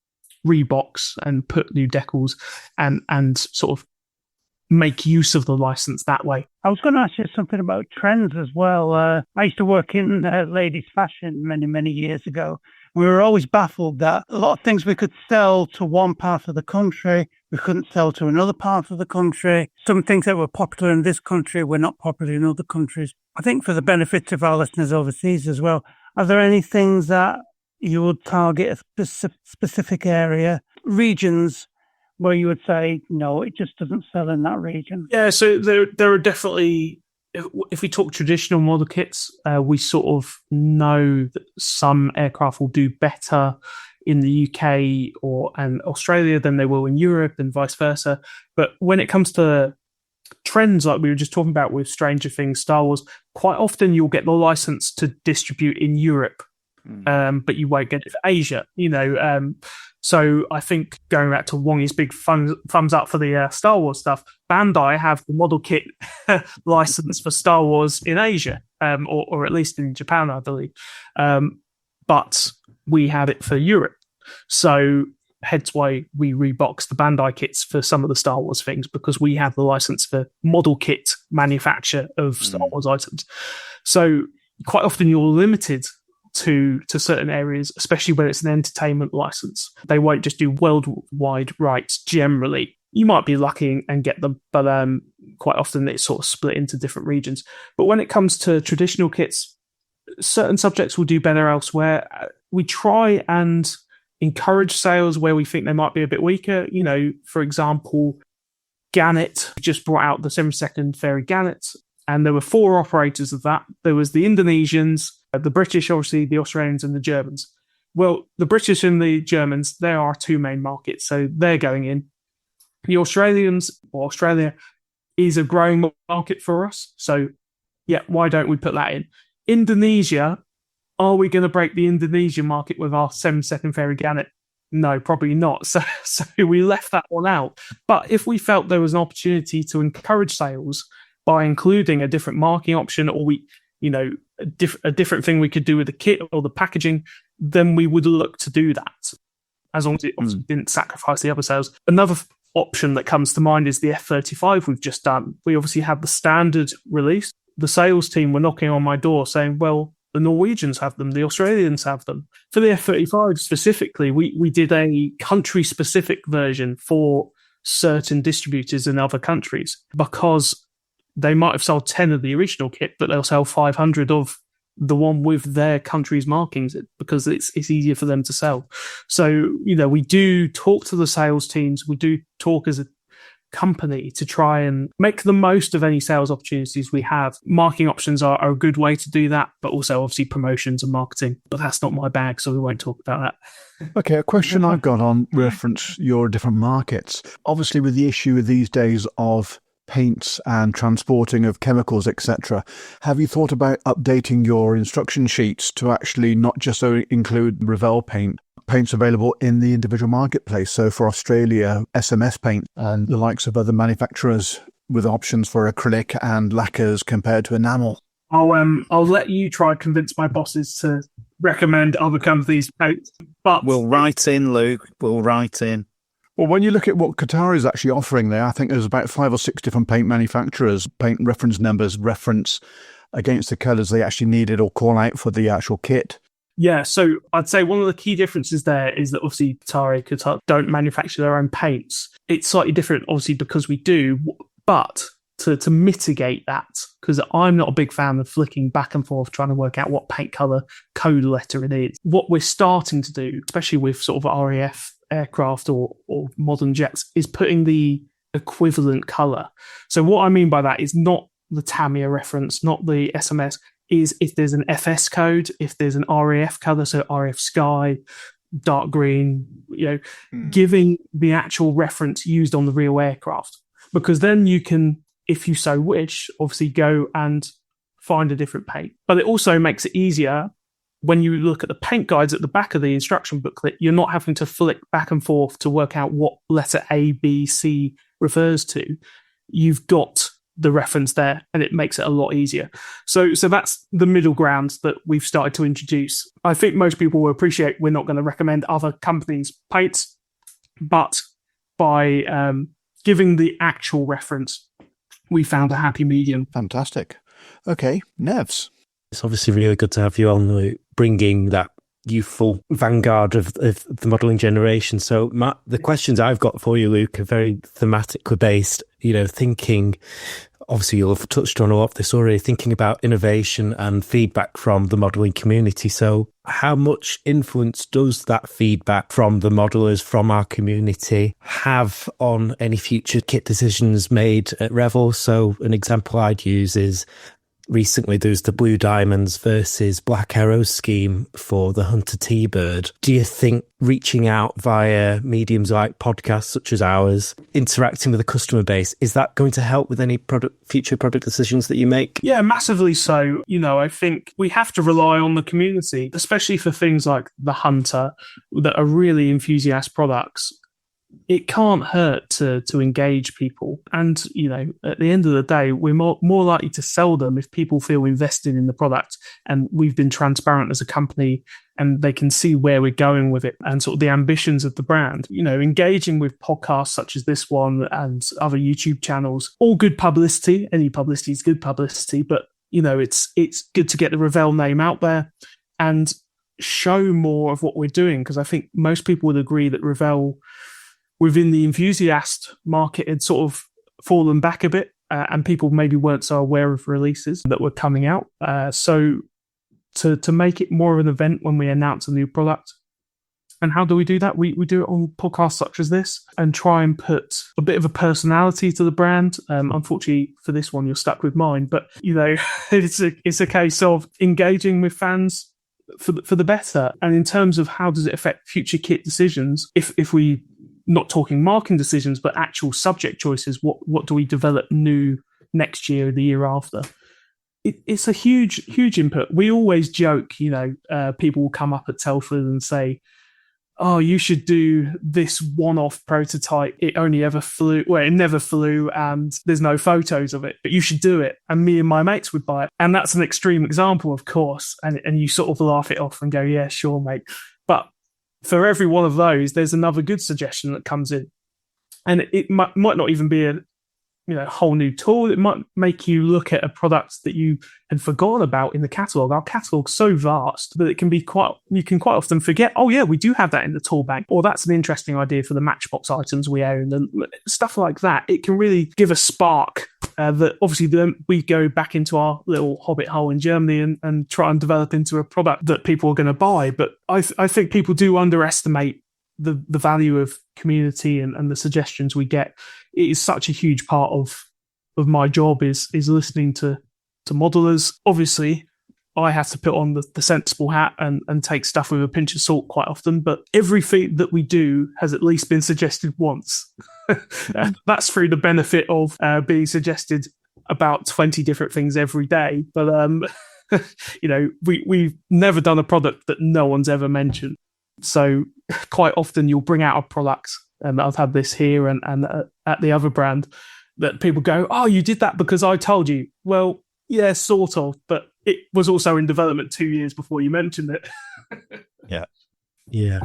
rebox and put new decals and sort of make use of the license that way. I was going to ask you something about trends as well. I used to work in ladies' fashion many, many years ago. We were always baffled that a lot of things we could sell to one part of the country, we couldn't sell to another part of the country. Some things that were popular in this country were not popular in other countries. I think for the benefit of our listeners overseas as well, are there any things that you would target a specific area, regions, where you would say, no, it just doesn't sell in that region? Yeah, so there are definitely, if we talk traditional model kits, we sort of know that some aircraft will do better in the UK and Australia than they will in Europe and vice versa. But when it comes to trends like we were just talking about with Stranger Things, Star Wars, quite often you'll get the license to distribute in Europe but you won't get it for Asia, So I think going back to Wongy's big thumbs up for the Star Wars stuff, Bandai have the model kit license for Star Wars in Asia, or at least in Japan, I believe. But we have it for Europe. So hence why we rebox the Bandai kits for some of the Star Wars things, because we have the license for model kit manufacture of Star Wars items. So quite often you're limited to certain areas, especially when it's an entertainment license. They won't just do worldwide rights generally. You might be lucky and get them, but quite often it's sort of split into different regions. But when it comes to traditional kits, certain subjects will do better elsewhere. We try and encourage sales where we think they might be a bit weaker. For example, Gannet just brought out the 7-second fairy Gannet, and there were 4 operators of that. There was the Indonesians, the British, obviously, the Australians, and the Germans. Well, the British and the Germans, there are 2 main markets, so they're going in. The Australians, or Australia, is a growing market for us. So, yeah, why don't we put that in? Indonesia, are we going to break the Indonesian market with our 7-second fairy Gannet? No, probably not. So we left that one out. But if we felt there was an opportunity to encourage sales by including a different marking option, or a different thing we could do with the kit or the packaging, then we would look to do that, as long as it obviously didn't sacrifice the other sales. Another option that comes to mind is the F-35 we've just done. We obviously had the standard release. The sales team were knocking on my door saying, well, the Norwegians have them, the Australians have them. For the F-35 specifically, we did a country-specific version for certain distributors in other countries, because they might have sold 10 of the original kit, but they'll sell 500 of the one with their country's markings, because it's easier for them to sell. So, we do talk to the sales teams. We do talk as a company to try and make the most of any sales opportunities we have. Marking options are a good way to do that, but also obviously promotions and marketing. But that's not my bag, so we won't talk about that. Okay, a question I've got on reference your different markets. Obviously, with the issue these days of paints and transporting of chemicals, etc., have you thought about updating your instruction sheets to actually not just include Revell paints available in the individual marketplace? So for Australia, SMS paint and the likes of other manufacturers with options for acrylic and lacquers compared to enamel. I'll let you try and convince my bosses to recommend other companies' paints. But we'll write in, Luke. We'll write in. Well, when you look at what Qatar is actually offering there, I think there's about 5 or 6 different paint manufacturers, paint reference numbers, reference against the colours they actually needed or call out for the actual kit. Yeah, so I'd say one of the key differences there is that obviously Qatar don't manufacture their own paints. It's slightly different, obviously, because we do, but to mitigate that, because I'm not a big fan of flicking back and forth trying to work out what paint colour code letter it is. What we're starting to do, especially with sort of RAF aircraft or modern jets, is putting the equivalent colour. So what I mean by that is not the Tamiya reference, not the SMS, is if there's an FS code, if there's an RAF colour, so RAF sky, dark green, giving the actual reference used on the real aircraft. Because then you can, if you so wish, obviously go and find a different paint. But it also makes it easier when you look at the paint guides at the back of the instruction booklet. You're not having to flick back and forth to work out what letter A, B, C refers to. You've got the reference there, and it makes it a lot easier. So that's the middle ground that we've started to introduce. I think most people will appreciate we're not going to recommend other companies' paints, but by giving the actual reference, we found a happy medium. Fantastic. Okay, Nevs. It's obviously really good to have you on, Luke, bringing that youthful vanguard of the modelling generation. So the questions I've got for you, Luke, are very thematically based, thinking, obviously you'll have touched on a lot of this already, thinking about innovation and feedback from the modelling community. So how much influence does that feedback from the modellers, from our community, have on any future kit decisions made at Revell? So an example I'd use is, recently there was the Blue Diamonds versus Black Arrow scheme for the Hunter T-Bird. Do you think reaching out via mediums like podcasts such as ours, interacting with the customer base, is that going to help with any future product decisions that you make? Yeah, massively so. I think we have to rely on the community, especially for things like the Hunter that are really enthusiast products. It can't hurt to engage people. And, at the end of the day, we're more likely to sell them if people feel invested in the product and we've been transparent as a company and they can see where we're going with it and sort of the ambitions of the brand. Engaging with podcasts such as this one and other YouTube channels, all good publicity. Any publicity is good publicity, but, it's good to get the Revell name out there and show more of what we're doing, because I think most people would agree that Revell within the enthusiast market had sort of fallen back a bit, and people maybe weren't so aware of releases that were coming out. So to make it more of an event when we announce a new product. And how do we do that? We do it on podcasts such as this and try and put a bit of a personality to the brand. Unfortunately for this one, you're stuck with mine, but it's a case of engaging with fans for the better. And in terms of how does it affect future kit decisions, if we not talking marketing decisions, but actual subject choices, what do we develop new next year, the year after? It's a huge input. We always joke, people will come up at Telford and say, oh, you should do this one-off prototype. It only ever flew. Well, it never flew and there's no photos of it, but you should do it. And me and my mates would buy it. And that's an extreme example, of course. And you sort of laugh it off and go, yeah, sure, mate. But for every one of those, there's another good suggestion that comes in. And it might not even be a whole new tool. It might make you look at a product that you had forgotten about in the catalogue. Our catalogue's so vast that you can quite often forget, oh yeah, we do have that in the tool bag, or that's an interesting idea for the Matchbox items we own, and stuff like that. It can really give a spark that obviously then we go back into our little hobbit hole in Germany and try and develop into a product that people are going to buy. But I think people do underestimate the value of community and the suggestions we get. It is such a huge part of my job is listening to modelers. Obviously, I have to put on the sensible hat and take stuff with a pinch of salt quite often, but everything that we do has at least been suggested once. That's through the benefit of being suggested about 20 different things every day. But, we've never done a product that no one's ever mentioned. So quite often you'll bring out a product, and I've had this here and at the other brand, that people go, oh, you did that because I told you. Well, yeah, sort of, but it was also in development 2 years before you mentioned it. Yeah.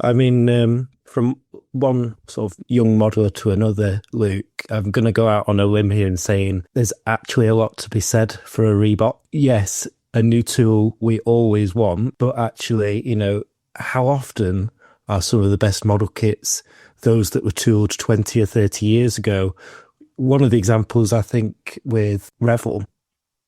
I mean, from one sort of young modeler to another, Luke, I'm going to go out on a limb here and saying there's actually a lot to be said for a Reebok. Yes, a new tool we always want, but actually, how often are some of the best model kits those that were tooled 20 or 30 years ago? One of the examples, I think, with Revell,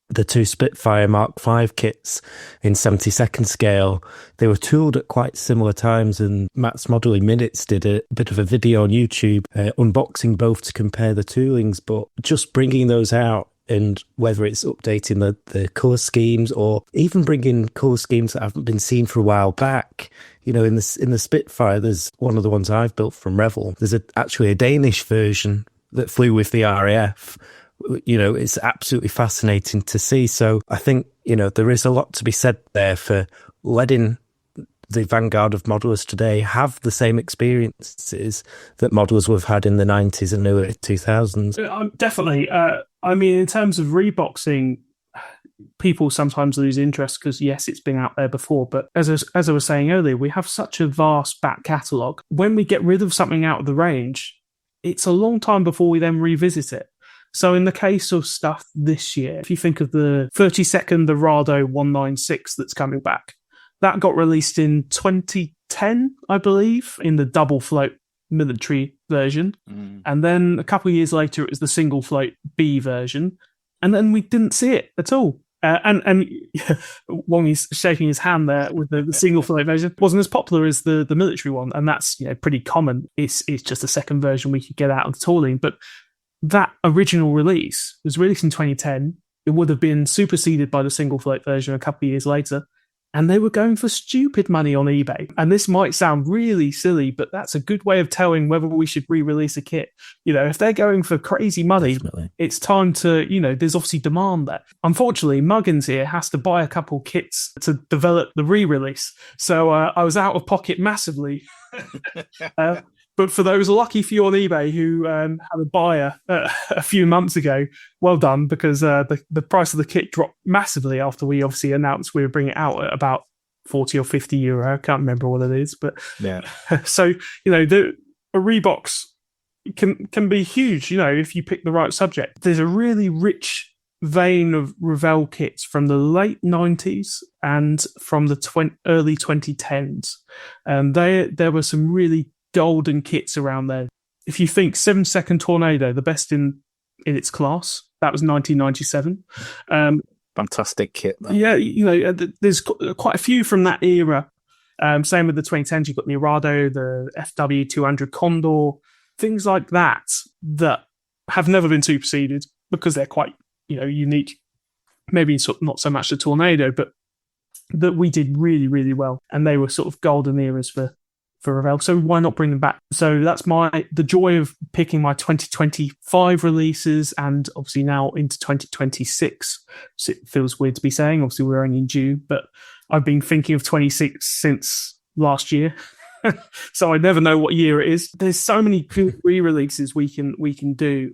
the two Spitfire Mark V kits in 72nd scale, they were tooled at quite similar times, and Matt's Modelling Minutes did a bit of a video on YouTube unboxing both to compare the toolings, but just bringing those out, and whether it's updating the colour schemes or even bringing colour schemes that haven't been seen for a while back. In the Spitfire, there's one of the ones I've built from Revell. There's actually a Danish version that flew with the RAF. It's absolutely fascinating to see. So I think, there is a lot to be said there for letting the vanguard of modelers today have the same experiences that modelers would have had in the 90s and early 2000s. Definitely. In terms of reboxing, people sometimes lose interest because, yes, it's been out there before. But as I was saying earlier, we have such a vast back catalogue. When we get rid of something out of the range, it's a long time before we then revisit it. So in the case of stuff this year, if you think of the 32nd, the Rado 196 that's coming back, that got released in 2010, I believe, in the double float military version. And then a couple of years later, it was the single float B version. And then we didn't see it at all. And Wongy's shaking his hand there with the single float version. It wasn't as popular as the military one. And that's pretty common. It's just a second version we could get out of the tooling. But that original release was released in 2010. it would have been superseded by the single float version a couple of years later. And they were going for stupid money on eBay. And this might sound really silly, but that's a good way of telling whether we should re-release a kit. If they're going for crazy money, Definitely. it's time to, there's obviously demand there. Unfortunately, Muggins here has to buy a couple kits to develop the re-release. So I was out of pocket massively. But for those lucky few on eBay who had a buyer a few months ago, well done, because the price of the kit dropped massively after we obviously announced we were bringing it out at about 40 or 50 euro. I can't remember what it is, but Yeah. So a Reebox can be huge. If you pick the right subject. There's a really rich vein of Revell kits from the late 90s and from the early 2010s, and there were some really golden kits around there. If you think 7-second Tornado, the best in its class, that was 1997. Fantastic kit, though. Yeah, there's quite a few from that era. Same with the 2010s. You've got the Irado, the FW200 Condor, things like that have never been superseded because they're quite unique. Maybe not so much the Tornado, but that we did really, really well, and they were sort of golden eras for Revell, so why not bring them back? So that's the joy of picking my 2025 releases, and obviously now into 2026. So it feels weird to be saying, obviously we're only in June, but I've been thinking of 26 since last year. So I never know what year it is. There's so many good re-releases we can do,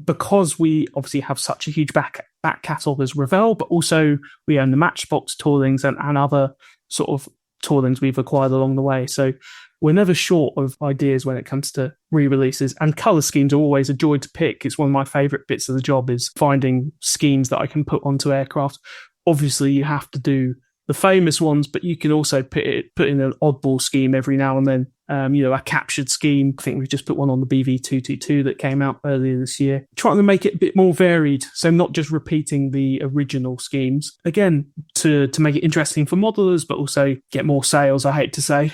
because we obviously have such a huge back catalogue as Revell, but also we own the Matchbox toolings and other sort of toolings we've acquired along the way. So we're never short of ideas when it comes to re-releases, and colour schemes are always a joy to pick. It's one of my favourite bits of the job, is finding schemes that I can put onto aircraft. Obviously you have to do the famous ones, but you can also put in an oddball scheme every now and then. A captured scheme. I think we've just put one on the BV222 that came out earlier this year. Trying to make it a bit more varied, so not just repeating the original schemes. Again, to make it interesting for modelers, but also get more sales, I hate to say.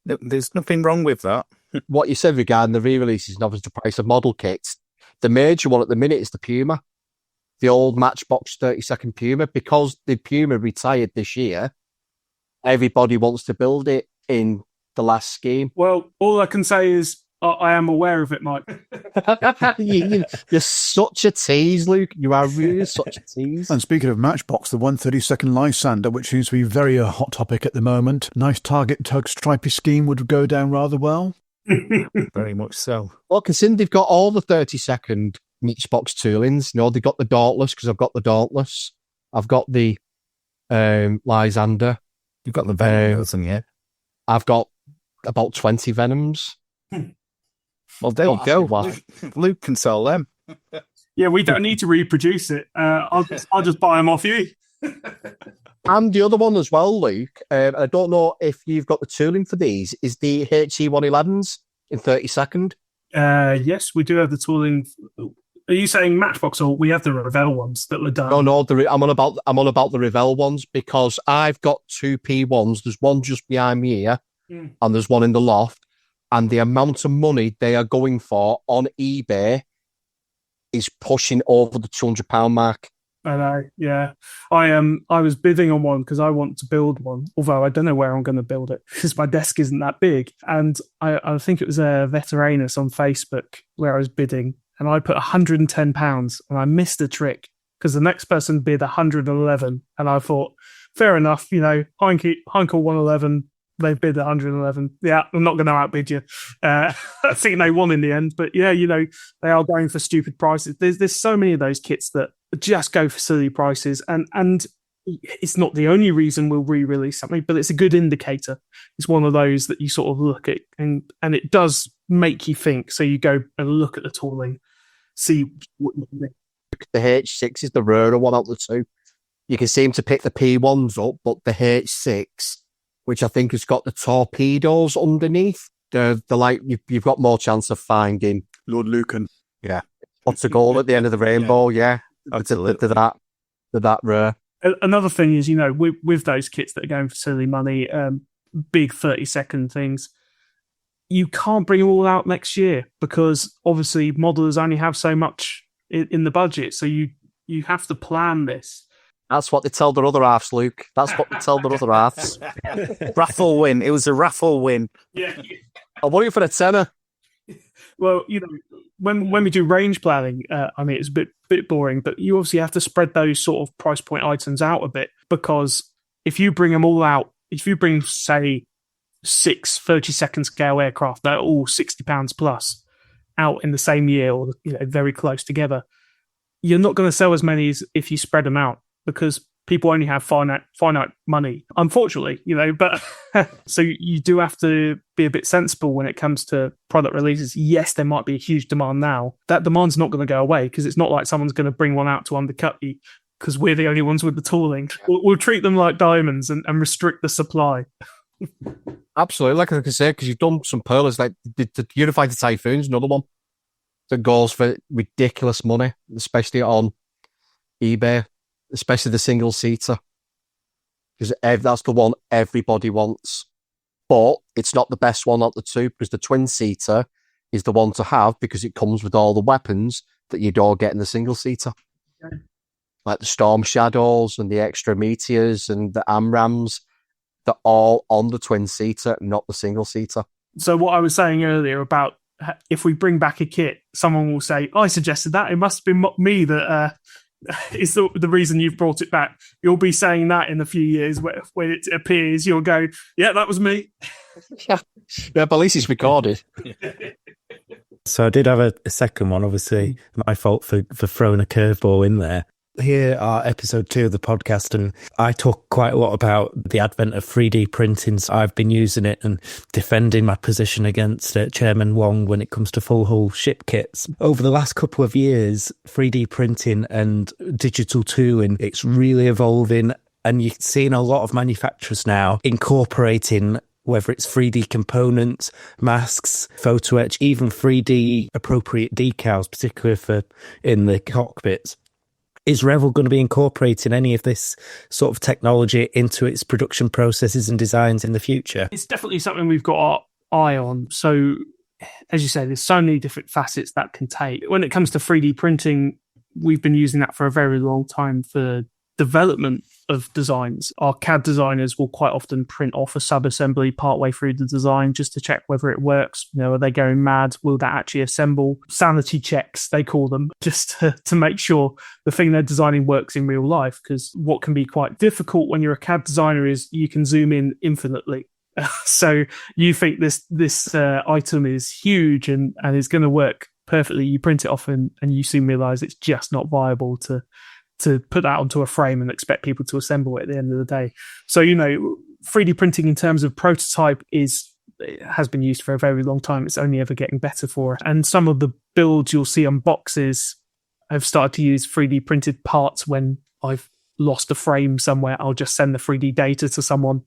There's nothing wrong with that. What you said regarding the re-releases and obviously the price of model kits, the major one at the minute is the Puma. The old Matchbox 30-second Puma. Because the Puma retired this year, everybody wants to build it in the last scheme. Well, all I can say is I am aware of it, Mike. You're such a tease, Luke. You are really such a tease. And speaking of Matchbox, the 132nd Lysander, which seems to be very a hot topic at the moment, nice target tug stripy scheme would go down rather well. Very much so. Well, considering they've got all the 30-second Matchbox toolings, they've got the Dauntless, because I've got the Dauntless. I've got the Lysander. You've got the Venom, hasn't you? I've got about 20 Venoms. Well, there you go. Luke can sell them. Yeah, we don't need to reproduce it. I'll just buy them off you. And the other one as well, Luke, I don't know if you've got the tooling for these, is the HE111s in 30-second. Yes, we do have the tooling. Are you saying Matchbox, or we have the Revell ones that were done? No, I'm on about the Revell ones, because I've got two P1s. There's one just behind me here, and there's one in the loft. And the amount of money they are going for on eBay is pushing over the £200 mark. I know, yeah. I was bidding on one because I want to build one, although I don't know where I'm going to build it because my desk isn't that big. And I think it was a Veteranus on Facebook where I was bidding, and I put £110, and I missed a trick because the next person bid 111, and I thought, fair enough, Heinkel 111. They've bid 111. Yeah, I'm not going to outbid you. I think they won in the end. But yeah, they are going for stupid prices. There's so many of those kits that just go for silly prices. And it's not the only reason we'll re-release something, but it's a good indicator. It's one of those that you sort of look at and it does make you think. So you go and look at the tooling, see what you think. The H6 is the rarer one out of the two. You can seem to pick the P1s up, but the H6, which I think has got the torpedoes underneath, they're like, you've got more chance of finding Lord Lucan. Yeah. What's a goal at the end of the rainbow? Yeah. To that rare. Another thing is, with those kits that are going for silly money, big 30-second things, you can't bring them all out next year because obviously modelers only have so much in the budget. So You have to plan this. That's what they tell their other halves, Luke. That's what they tell their other halves. Raffle win. It was a raffle win. Yeah. I want it for a tenner. Well, when we do range planning, I mean, it's a bit boring, but you obviously have to spread those sort of price point items out a bit, because if you bring them all out, if you bring, say, 6 30-second scale aircraft that are all £60 plus out in the same year, or very close together, you're not going to sell as many as if you spread them out, because people only have finite money, unfortunately, but so you do have to be a bit sensible when it comes to product releases. Yes, there might be a huge demand now. That demand's not going to go away, because it's not like someone's going to bring one out to undercut you because we're the only ones with the tooling. We'll treat them like diamonds and restrict the supply. Absolutely, like I said, because you've done some pearlers, like the Unified Typhoon's another one that goes for ridiculous money, especially on eBay, especially the single-seater, because that's the one everybody wants. But it's not the best one out the two, because the twin-seater is the one to have, because it comes with all the weapons that you don't get in the single-seater. Okay. Like the Storm Shadows and the extra Meteors and the AMRAAMs, they're all on the twin-seater, not the single-seater. So what I was saying earlier about if we bring back a kit, someone will say, I suggested that. It must have been me that... is the reason you've brought it back. You'll be saying that in a few years when it appears. You'll go, yeah, that was me. Yeah, but at least it's recorded. So I did have a second one. Obviously, my fault for throwing a curveball in there. Here are episode 2 of the podcast, and I talk quite a lot about the advent of 3D printing. So I've been using it and defending my position against Chairman Wong when it comes to full hull ship kits. Over the last couple of years, 3D printing and digital tooling, it's really evolving, and you're seeing a lot of manufacturers now incorporating, whether it's 3D components, masks, photo etch, even 3D appropriate decals, particularly for in the cockpits. Is Revell going to be incorporating any of this sort of technology into its production processes and designs in the future? It's definitely something we've got our eye on. So, as you say, there's so many different facets that can take. When it comes to 3D printing, we've been using that for a very long time for development of designs. Our CAD designers will quite often print off a sub-assembly partway through the design just to check whether it works. Are they going mad? Will that actually assemble? Sanity checks, they call them, just to make sure the thing they're designing works in real life. Because what can be quite difficult when you're a CAD designer is you can zoom in infinitely. So you think this item is huge and is going to work perfectly. You print it off and you soon realize it's just not viable to put that onto a frame and expect people to assemble it at the end of the day. So, 3D printing in terms of prototype has been used for a very long time. It's only ever getting better for it. And some of the builds you'll see on boxes have started to use 3D printed parts. When I've lost a frame somewhere, I'll just send the 3D data to someone,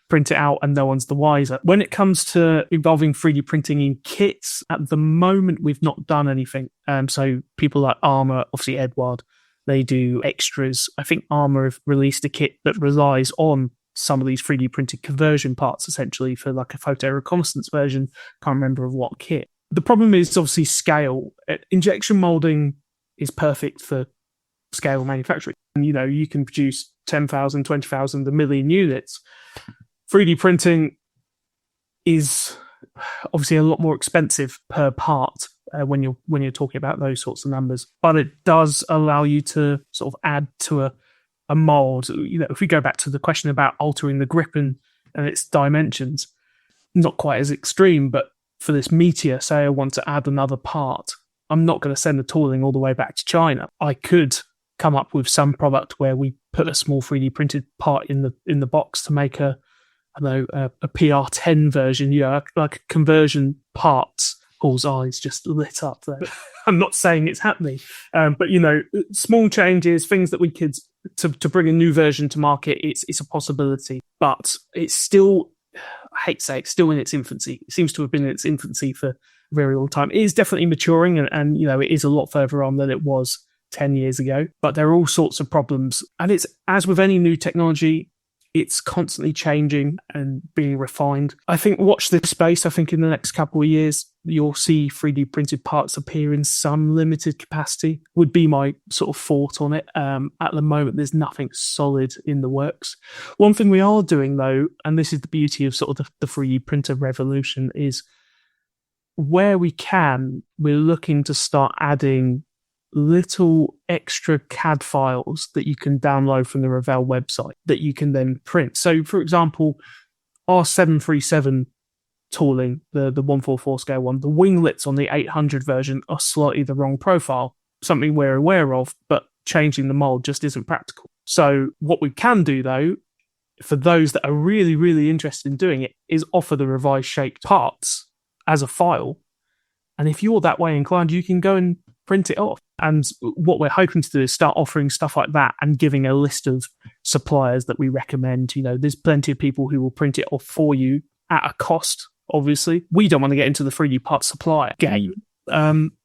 print it out, and no one's the wiser. When it comes to involving 3D printing in kits, at the moment, we've not done anything. So people like Armour, obviously Edward, they do extras. I think Armour have released a kit that relies on some of these 3D printed conversion parts, essentially, for like a photo reconnaissance version. Can't remember of what kit. The problem is obviously scale. Injection molding is perfect for scale manufacturing. And, you can produce 10,000, 20,000, a million units. 3D printing is obviously a lot more expensive per part. When you're talking about those sorts of numbers, but it does allow you to sort of add to a mold. If we go back to the question about altering the grip and its dimensions, not quite as extreme, but for this Meteor, say I want to add another part, I'm not going to send the tooling all the way back to China. I could come up with some product where we put a small 3D printed part in the box to make a PR10 version, like a conversion parts. Paul's eyes just lit up there. I'm not saying it's happening, but small changes, things that we could to bring a new version to market. It's a possibility, but it's still, I hate to say, it's still in its infancy. It seems to have been in its infancy for a very long time. It is definitely maturing, and it is a lot further on than it was 10 years ago. But there are all sorts of problems, and it's as with any new technology, It's constantly changing and being refined. I think watch this space. I think in the next couple of years, you'll see 3D printed parts appear in some limited capacity, would be my sort of thought on it. At the moment, there's nothing solid in the works. One thing we are doing, though, and this is the beauty of sort of the 3D printer revolution, is where we can, we're looking to start adding little extra CAD files that you can download from the Revell website that you can then print. So, for example, our 737 tooling, the 144 scale one, the winglets on the 800 version are slightly the wrong profile, something we're aware of, but changing the mold just isn't practical. So what we can do, though, for those that are really, really interested in doing it, is offer the revised shaped parts as a file. And if you're that way inclined, you can go and print it off. And what we're hoping to do is start offering stuff like that and giving a list of suppliers that we recommend. You know, there's plenty of people who will print it off for you at a cost, obviously. We don't want to get into the 3D part supplier game.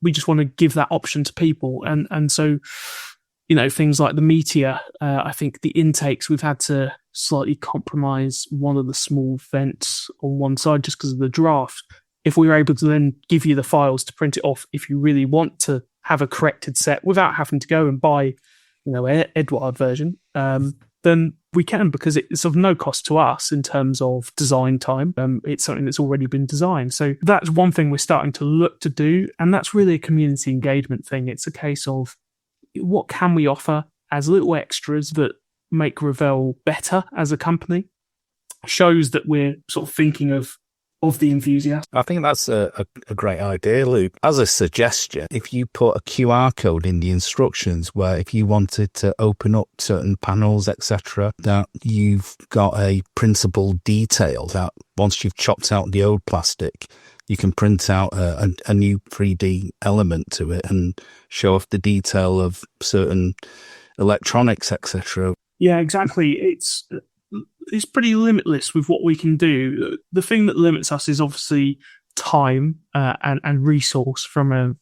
We just want to give that option to people. And so, you know, things like the Meteor, I think the intakes, we've had to slightly compromise one of the small vents on one side just because of the draft. If we were able to then give you the files to print it off, if you really want to have a corrected set without having to go and buy, you know, an Edward version, then we can, because it's of no cost to us in terms of design time. It's something that's already been designed. So that's one thing we're starting to look to do. And that's really a community engagement thing. It's a case of what can we offer as little extras that make Revell better as a company, shows that we're sort of thinking of the enthusiast. I think that's a great idea, Luke. As a suggestion, if you put a QR code in the instructions where if you wanted to open up certain panels, etc., that you've got a printable detail that once you've chopped out the old plastic, you can print out a new 3D element to it and show off the detail of certain electronics, etc. Yeah, exactly. It's pretty limitless with what we can do. The thing that limits us is obviously time and resource from a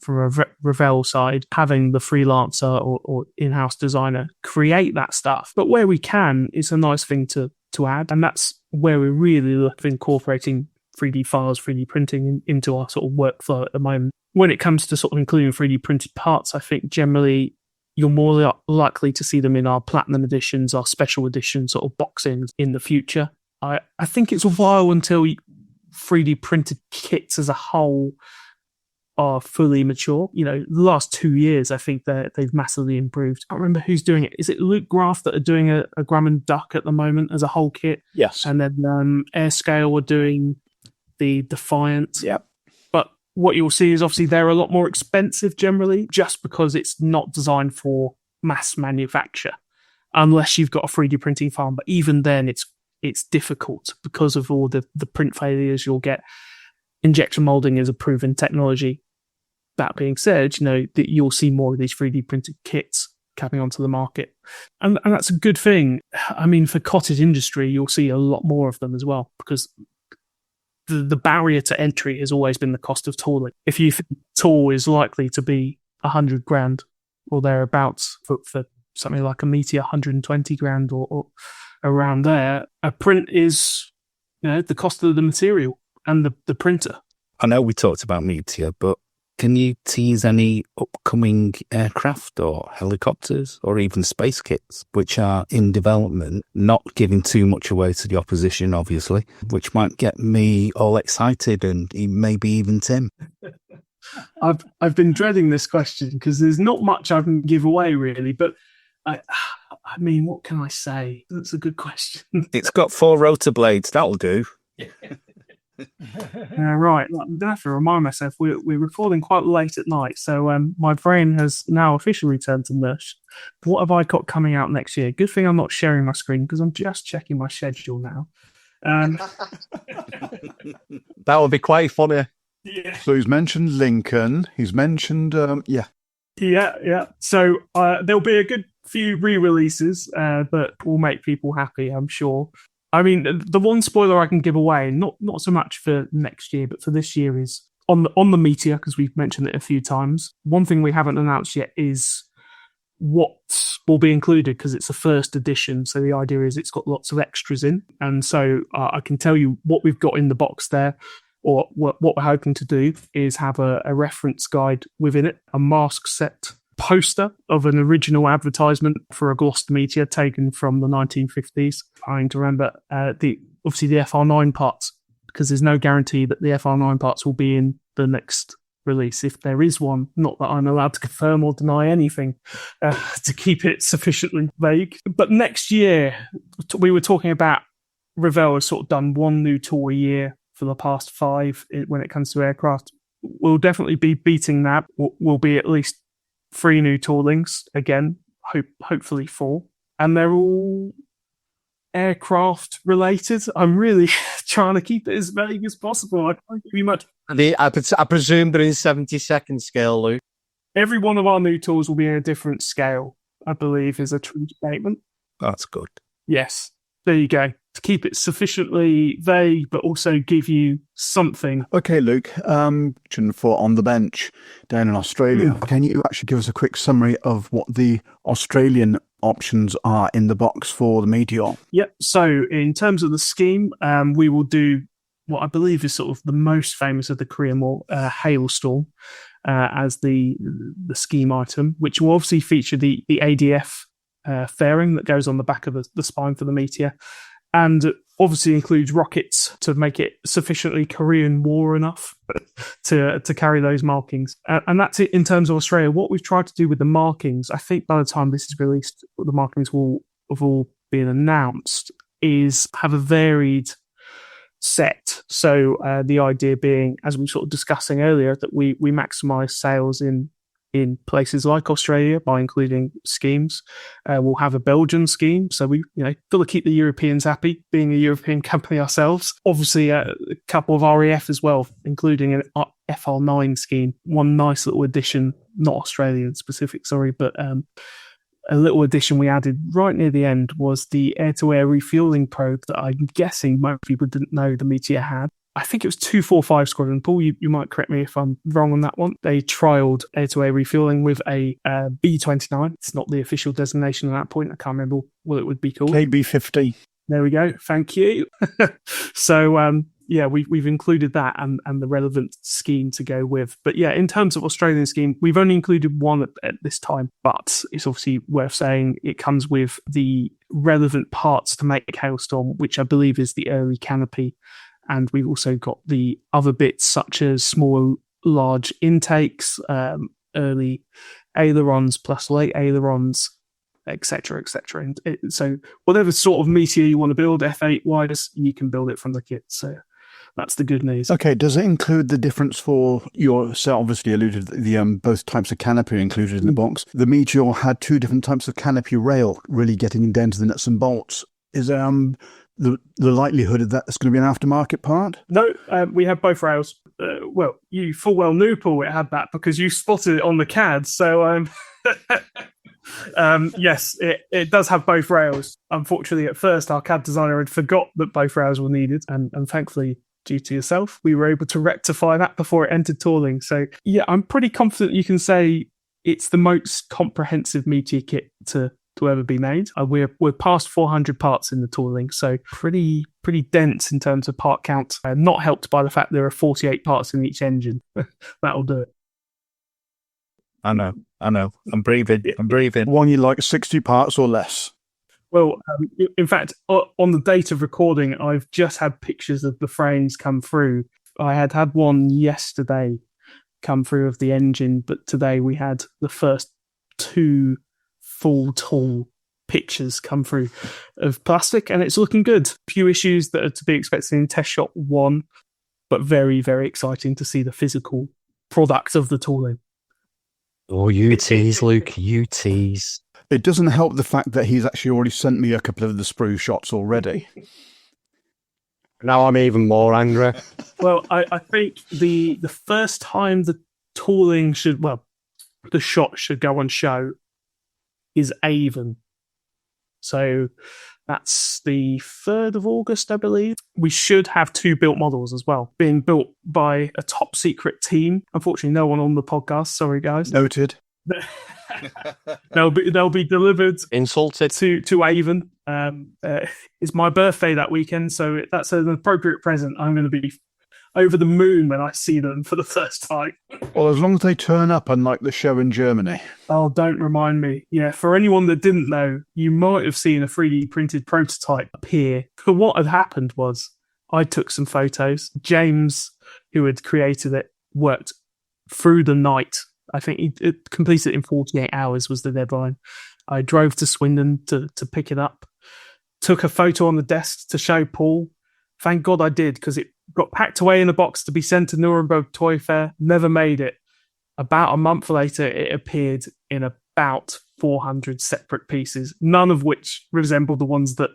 Revell side, having the freelancer or in-house designer create that stuff. But where we can, it's a nice thing to add. And that's where we really look at incorporating 3D files, 3D printing into our sort of workflow at the moment. When it comes to sort of including 3D printed parts, I think generally you're more likely to see them in our platinum editions, our special edition sort of boxings in the future. I think it's a while until 3D printed kits as a whole are fully mature. You know, the last 2 years, I think they've massively improved. I can't remember who's doing it. Is it Luke Graf that are doing a Grumman Duck at the moment as a whole kit? Yes. And then Airscale were doing the Defiant. Yep. What you'll see is obviously they're a lot more expensive generally, just because it's not designed for mass manufacture, unless you've got a 3D printing farm. But even then, it's difficult because of all the print failures you'll get. Injection molding is a proven technology. That being said, you know that you'll see more of these 3D printed kits coming onto the market, and that's a good thing. I mean, for cottage industry, you'll see a lot more of them as well, because the barrier to entry has always been the cost of tooling. If you think tool is likely to be 100 grand or thereabouts for something like a Meteor, 120 grand or around there, a print is, you know, the cost of the material and the printer. I know we talked about Meteor, but can you tease any upcoming aircraft or helicopters or even space kits which are in development, not giving too much away to the opposition, obviously, which might get me all excited and maybe even Tim? I've been dreading this question because there's not much I can give away, really, but I mean, what can I say? That's a good question. It's got 4 rotor blades, that'll do. Right, I'm going to have to remind myself we're recording quite late at night, so my brain has now officially returned to mush. What have I got coming out next year? Good thing I'm not sharing my screen because I'm just checking my schedule now. That would be quite funny. Yeah. So he's mentioned Lincoln. He's mentioned, Yeah. So there'll be a good few re-releases that will make people happy, I'm sure. I mean, the one spoiler I can give away, not so much for next year, but for this year, is on the Meteor, because we've mentioned it a few times. One thing we haven't announced yet is what will be included because it's a first edition. So the idea is it's got lots of extras in. And so I can tell you what we've got in the box there, or what we're hoping to do is have a reference guide within it, a mask set poster of an original advertisement for a Gloster Meteor taken from the 1950s. Trying to remember obviously the FR9 parts, because there's no guarantee that the FR9 parts will be in the next release, if there is one. Not that I'm allowed to confirm or deny anything to keep it sufficiently vague. But next year, we were talking about Revell has sort of done one new tool a year for the past 5 when it comes to aircraft. We'll definitely be beating that. We'll be at least 3 new toolings again, hopefully 4, and they're all aircraft related. I'm really trying to keep it as vague as possible. I can't give you much. I presume they're in 70-second scale, Luke. Every one of our new tools will be in a different scale, I believe, is a true statement. That's good. Yes. There you go. To keep it sufficiently vague, but also give you something. Okay, Luke, for on the bench down in Australia, can you actually give us a quick summary of what the Australian options are in the box for the Meteor? Yep. So in terms of the scheme, we will do what I believe is sort of the most famous of the Korean War, Hailstorm, as the scheme item, which will obviously feature the ADF fairing that goes on the back of the spine for the Meteor, and obviously includes rockets to make it sufficiently Korean War enough to carry those markings. And that's it in terms of Australia. What we've tried to do with the markings, I think by the time this is released, the markings will have all been announced, is have a varied set. So the idea being, as we were sort of discussing earlier, that we maximise sales in places like Australia by including schemes. We'll have a Belgian scheme, so we got to keep the Europeans happy, being a European company ourselves. Obviously, a couple of RAF as well, including an FR9 scheme. One nice little addition, not Australian specific, sorry, but a little addition we added right near the end was the air-to-air refueling probe that I'm guessing most people didn't know the Meteor had. I think it was 245 Squadron. Paul, you might correct me if I'm wrong on that one. They trialled air-to-air refueling with a B-29. It's not the official designation at that point. I can't remember what it would be called. KB-50. There we go. Thank you. So, we've included that and the relevant scheme to go with. But yeah, in terms of Australian scheme, we've only included one at this time, but it's obviously worth saying it comes with the relevant parts to make Hailstorm, which I believe is the early canopy. And we've also got the other bits such as small, large intakes, early ailerons plus late ailerons, etc., etc. And so whatever sort of Meteor you want to build, F8 wise, you can build it from the kit. So that's the good news. Okay, does it include the difference for your, so obviously alluded the both types of canopy are included in the box. The Meteor had 2 different types of canopy rail, really getting down to the nuts and bolts. Is the likelihood of that is going to be an aftermarket part? No, we have both rails. You full well knew, Paul, it had that because you spotted it on the CAD. So, yes, it does have both rails. Unfortunately, at first, our CAD designer had forgot that both rails were needed. And thankfully, due to yourself, we were able to rectify that before it entered tooling. So, yeah, I'm pretty confident you can say it's the most comprehensive Meteor kit to ever be made. We're past 400 parts in the tooling, so pretty dense in terms of part count. Not helped by the fact there are 48 parts in each engine. That'll do it. I know. I'm breathing. One you like 60 parts or less? Well, in fact, on the date of recording, I've just had pictures of the frames come through. I had one yesterday come through of the engine, but today we had the first 2 full tool pictures come through of plastic, and it's looking good. A few issues that are to be expected in test shot 1, but very, very exciting to see the physical product of the tooling. Oh, you tease, Luke, you tease. It doesn't help the fact that he's actually already sent me a couple of the sprue shots already. Now I'm even more angry. Well, I think the first time the tooling the shot should go on show is Avon. So that's the 3rd of August, I believe. We should have 2 built models as well, being built by a top secret team. Unfortunately, no one on the podcast. Sorry, guys. Noted. They'll be delivered Insulted. to Avon. It's my birthday that weekend, so that's an appropriate present. I'm going to be over the moon when I see them for the first time. Well, as long as they turn up, unlike the show in Germany. Oh, don't remind me. Yeah, for anyone that didn't know, you might have seen a 3D printed prototype appear. But what had happened was I took some photos. James, who had created it, worked through the night. I think he completed it in 48 hours was the deadline. I drove to Swindon to pick it up. Took a photo on the desk to show Paul. Thank God I did, because it got packed away in a box to be sent to Nuremberg Toy Fair. Never made it. About a month later, it appeared in about 400 separate pieces, none of which resembled the ones that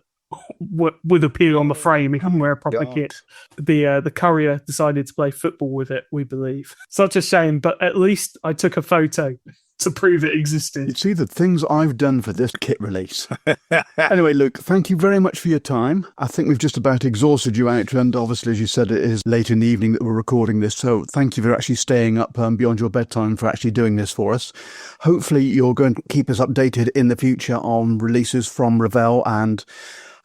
would appear on the frame if you wear a proper kit. The courier decided to play football with it, we believe. Such a shame, but at least I took a photo to prove it existed. You see the things I've done for this kit release. Anyway, Luke, thank you very much for your time. I think we've just about exhausted you out, and obviously, as you said, it is late in the evening that we're recording this, so thank you for actually staying up beyond your bedtime for actually doing this for us. Hopefully, you're going to keep us updated in the future on releases from Revell and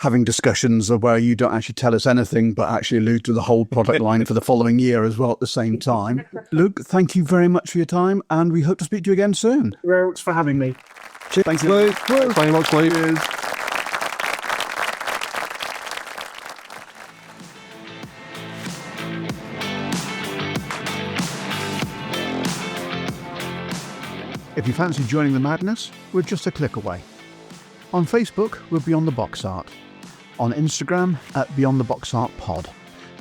having discussions of where you don't actually tell us anything, but actually allude to the whole product line for the following year as well at the same time. Luke, thank you very much for your time, and we hope to speak to you again soon. Thank you very much for having me. Cheers. Thanks, Luke. Thanks very much, Luke. Cheers. If you fancy joining the madness, we're just a click away. On Facebook, we're Beyond the Box Art. On Instagram, at Beyond the Box Art Pod,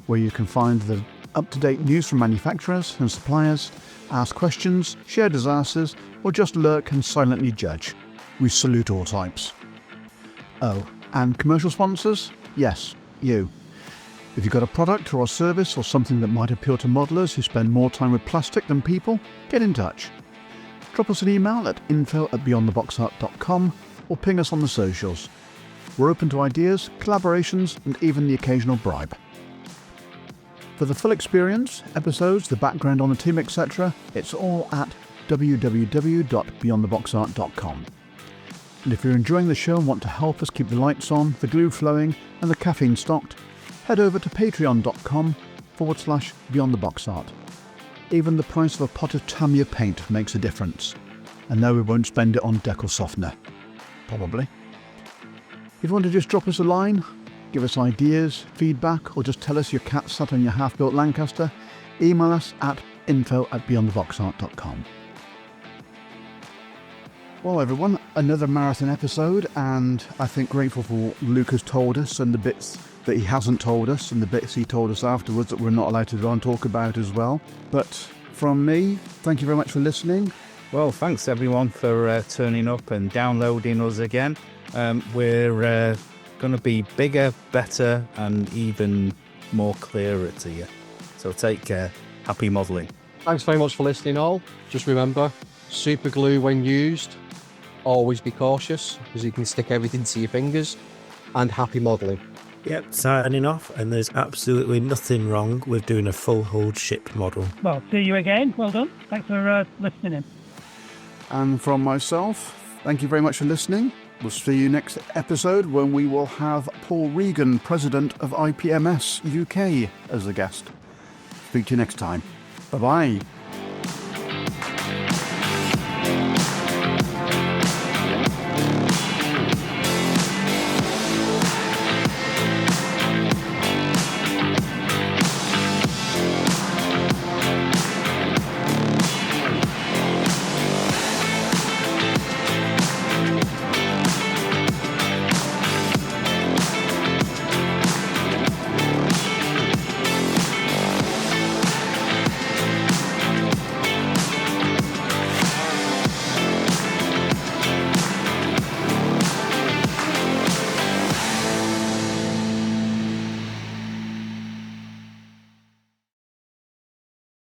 where you can find the up-to-date news from manufacturers and suppliers, ask questions, share disasters, or just lurk and silently judge. We salute all types. Oh, and commercial sponsors? Yes, you. If you've got a product or a service or something that might appeal to modelers who spend more time with plastic than people, get in touch. Drop us an email at info@beyondtheboxart.com or ping us on the socials. We're open to ideas, collaborations, and even the occasional bribe. For the full experience, episodes, the background on the team, etc., it's all at www.beyondtheboxart.com. And if you're enjoying the show and want to help us keep the lights on, the glue flowing, and the caffeine stocked, head over to patreon.com/beyondtheboxart. Even the price of a pot of Tamiya paint makes a difference. And no, we won't spend it on decal softener. Probably. If you want to just drop us a line, give us ideas, feedback, or just tell us your cat sat on your half-built Lancaster, email us at info@beyondtheboxart.com. Well, everyone, another marathon episode, and I think grateful for what Luke has told us and the bits that he hasn't told us and the bits he told us afterwards that we're not allowed to go and talk about as well. But from me, thank you very much for listening. Well, thanks everyone for turning up and downloading us again. We're going to be bigger, better, and even more clearer to you. So take care. Happy modelling. Thanks very much for listening, all. Just remember, super glue when used. Always be cautious, because you can stick everything to your fingers. And happy modelling. Yep, signing off, and there's absolutely nothing wrong with doing a full hull ship model. Well, see you again. Well done. Thanks for listening in. And from myself, thank you very much for listening. We'll see you next episode when we will have Paul Regan, President of IPMS UK, as a guest. Speak to you next time. Bye-bye.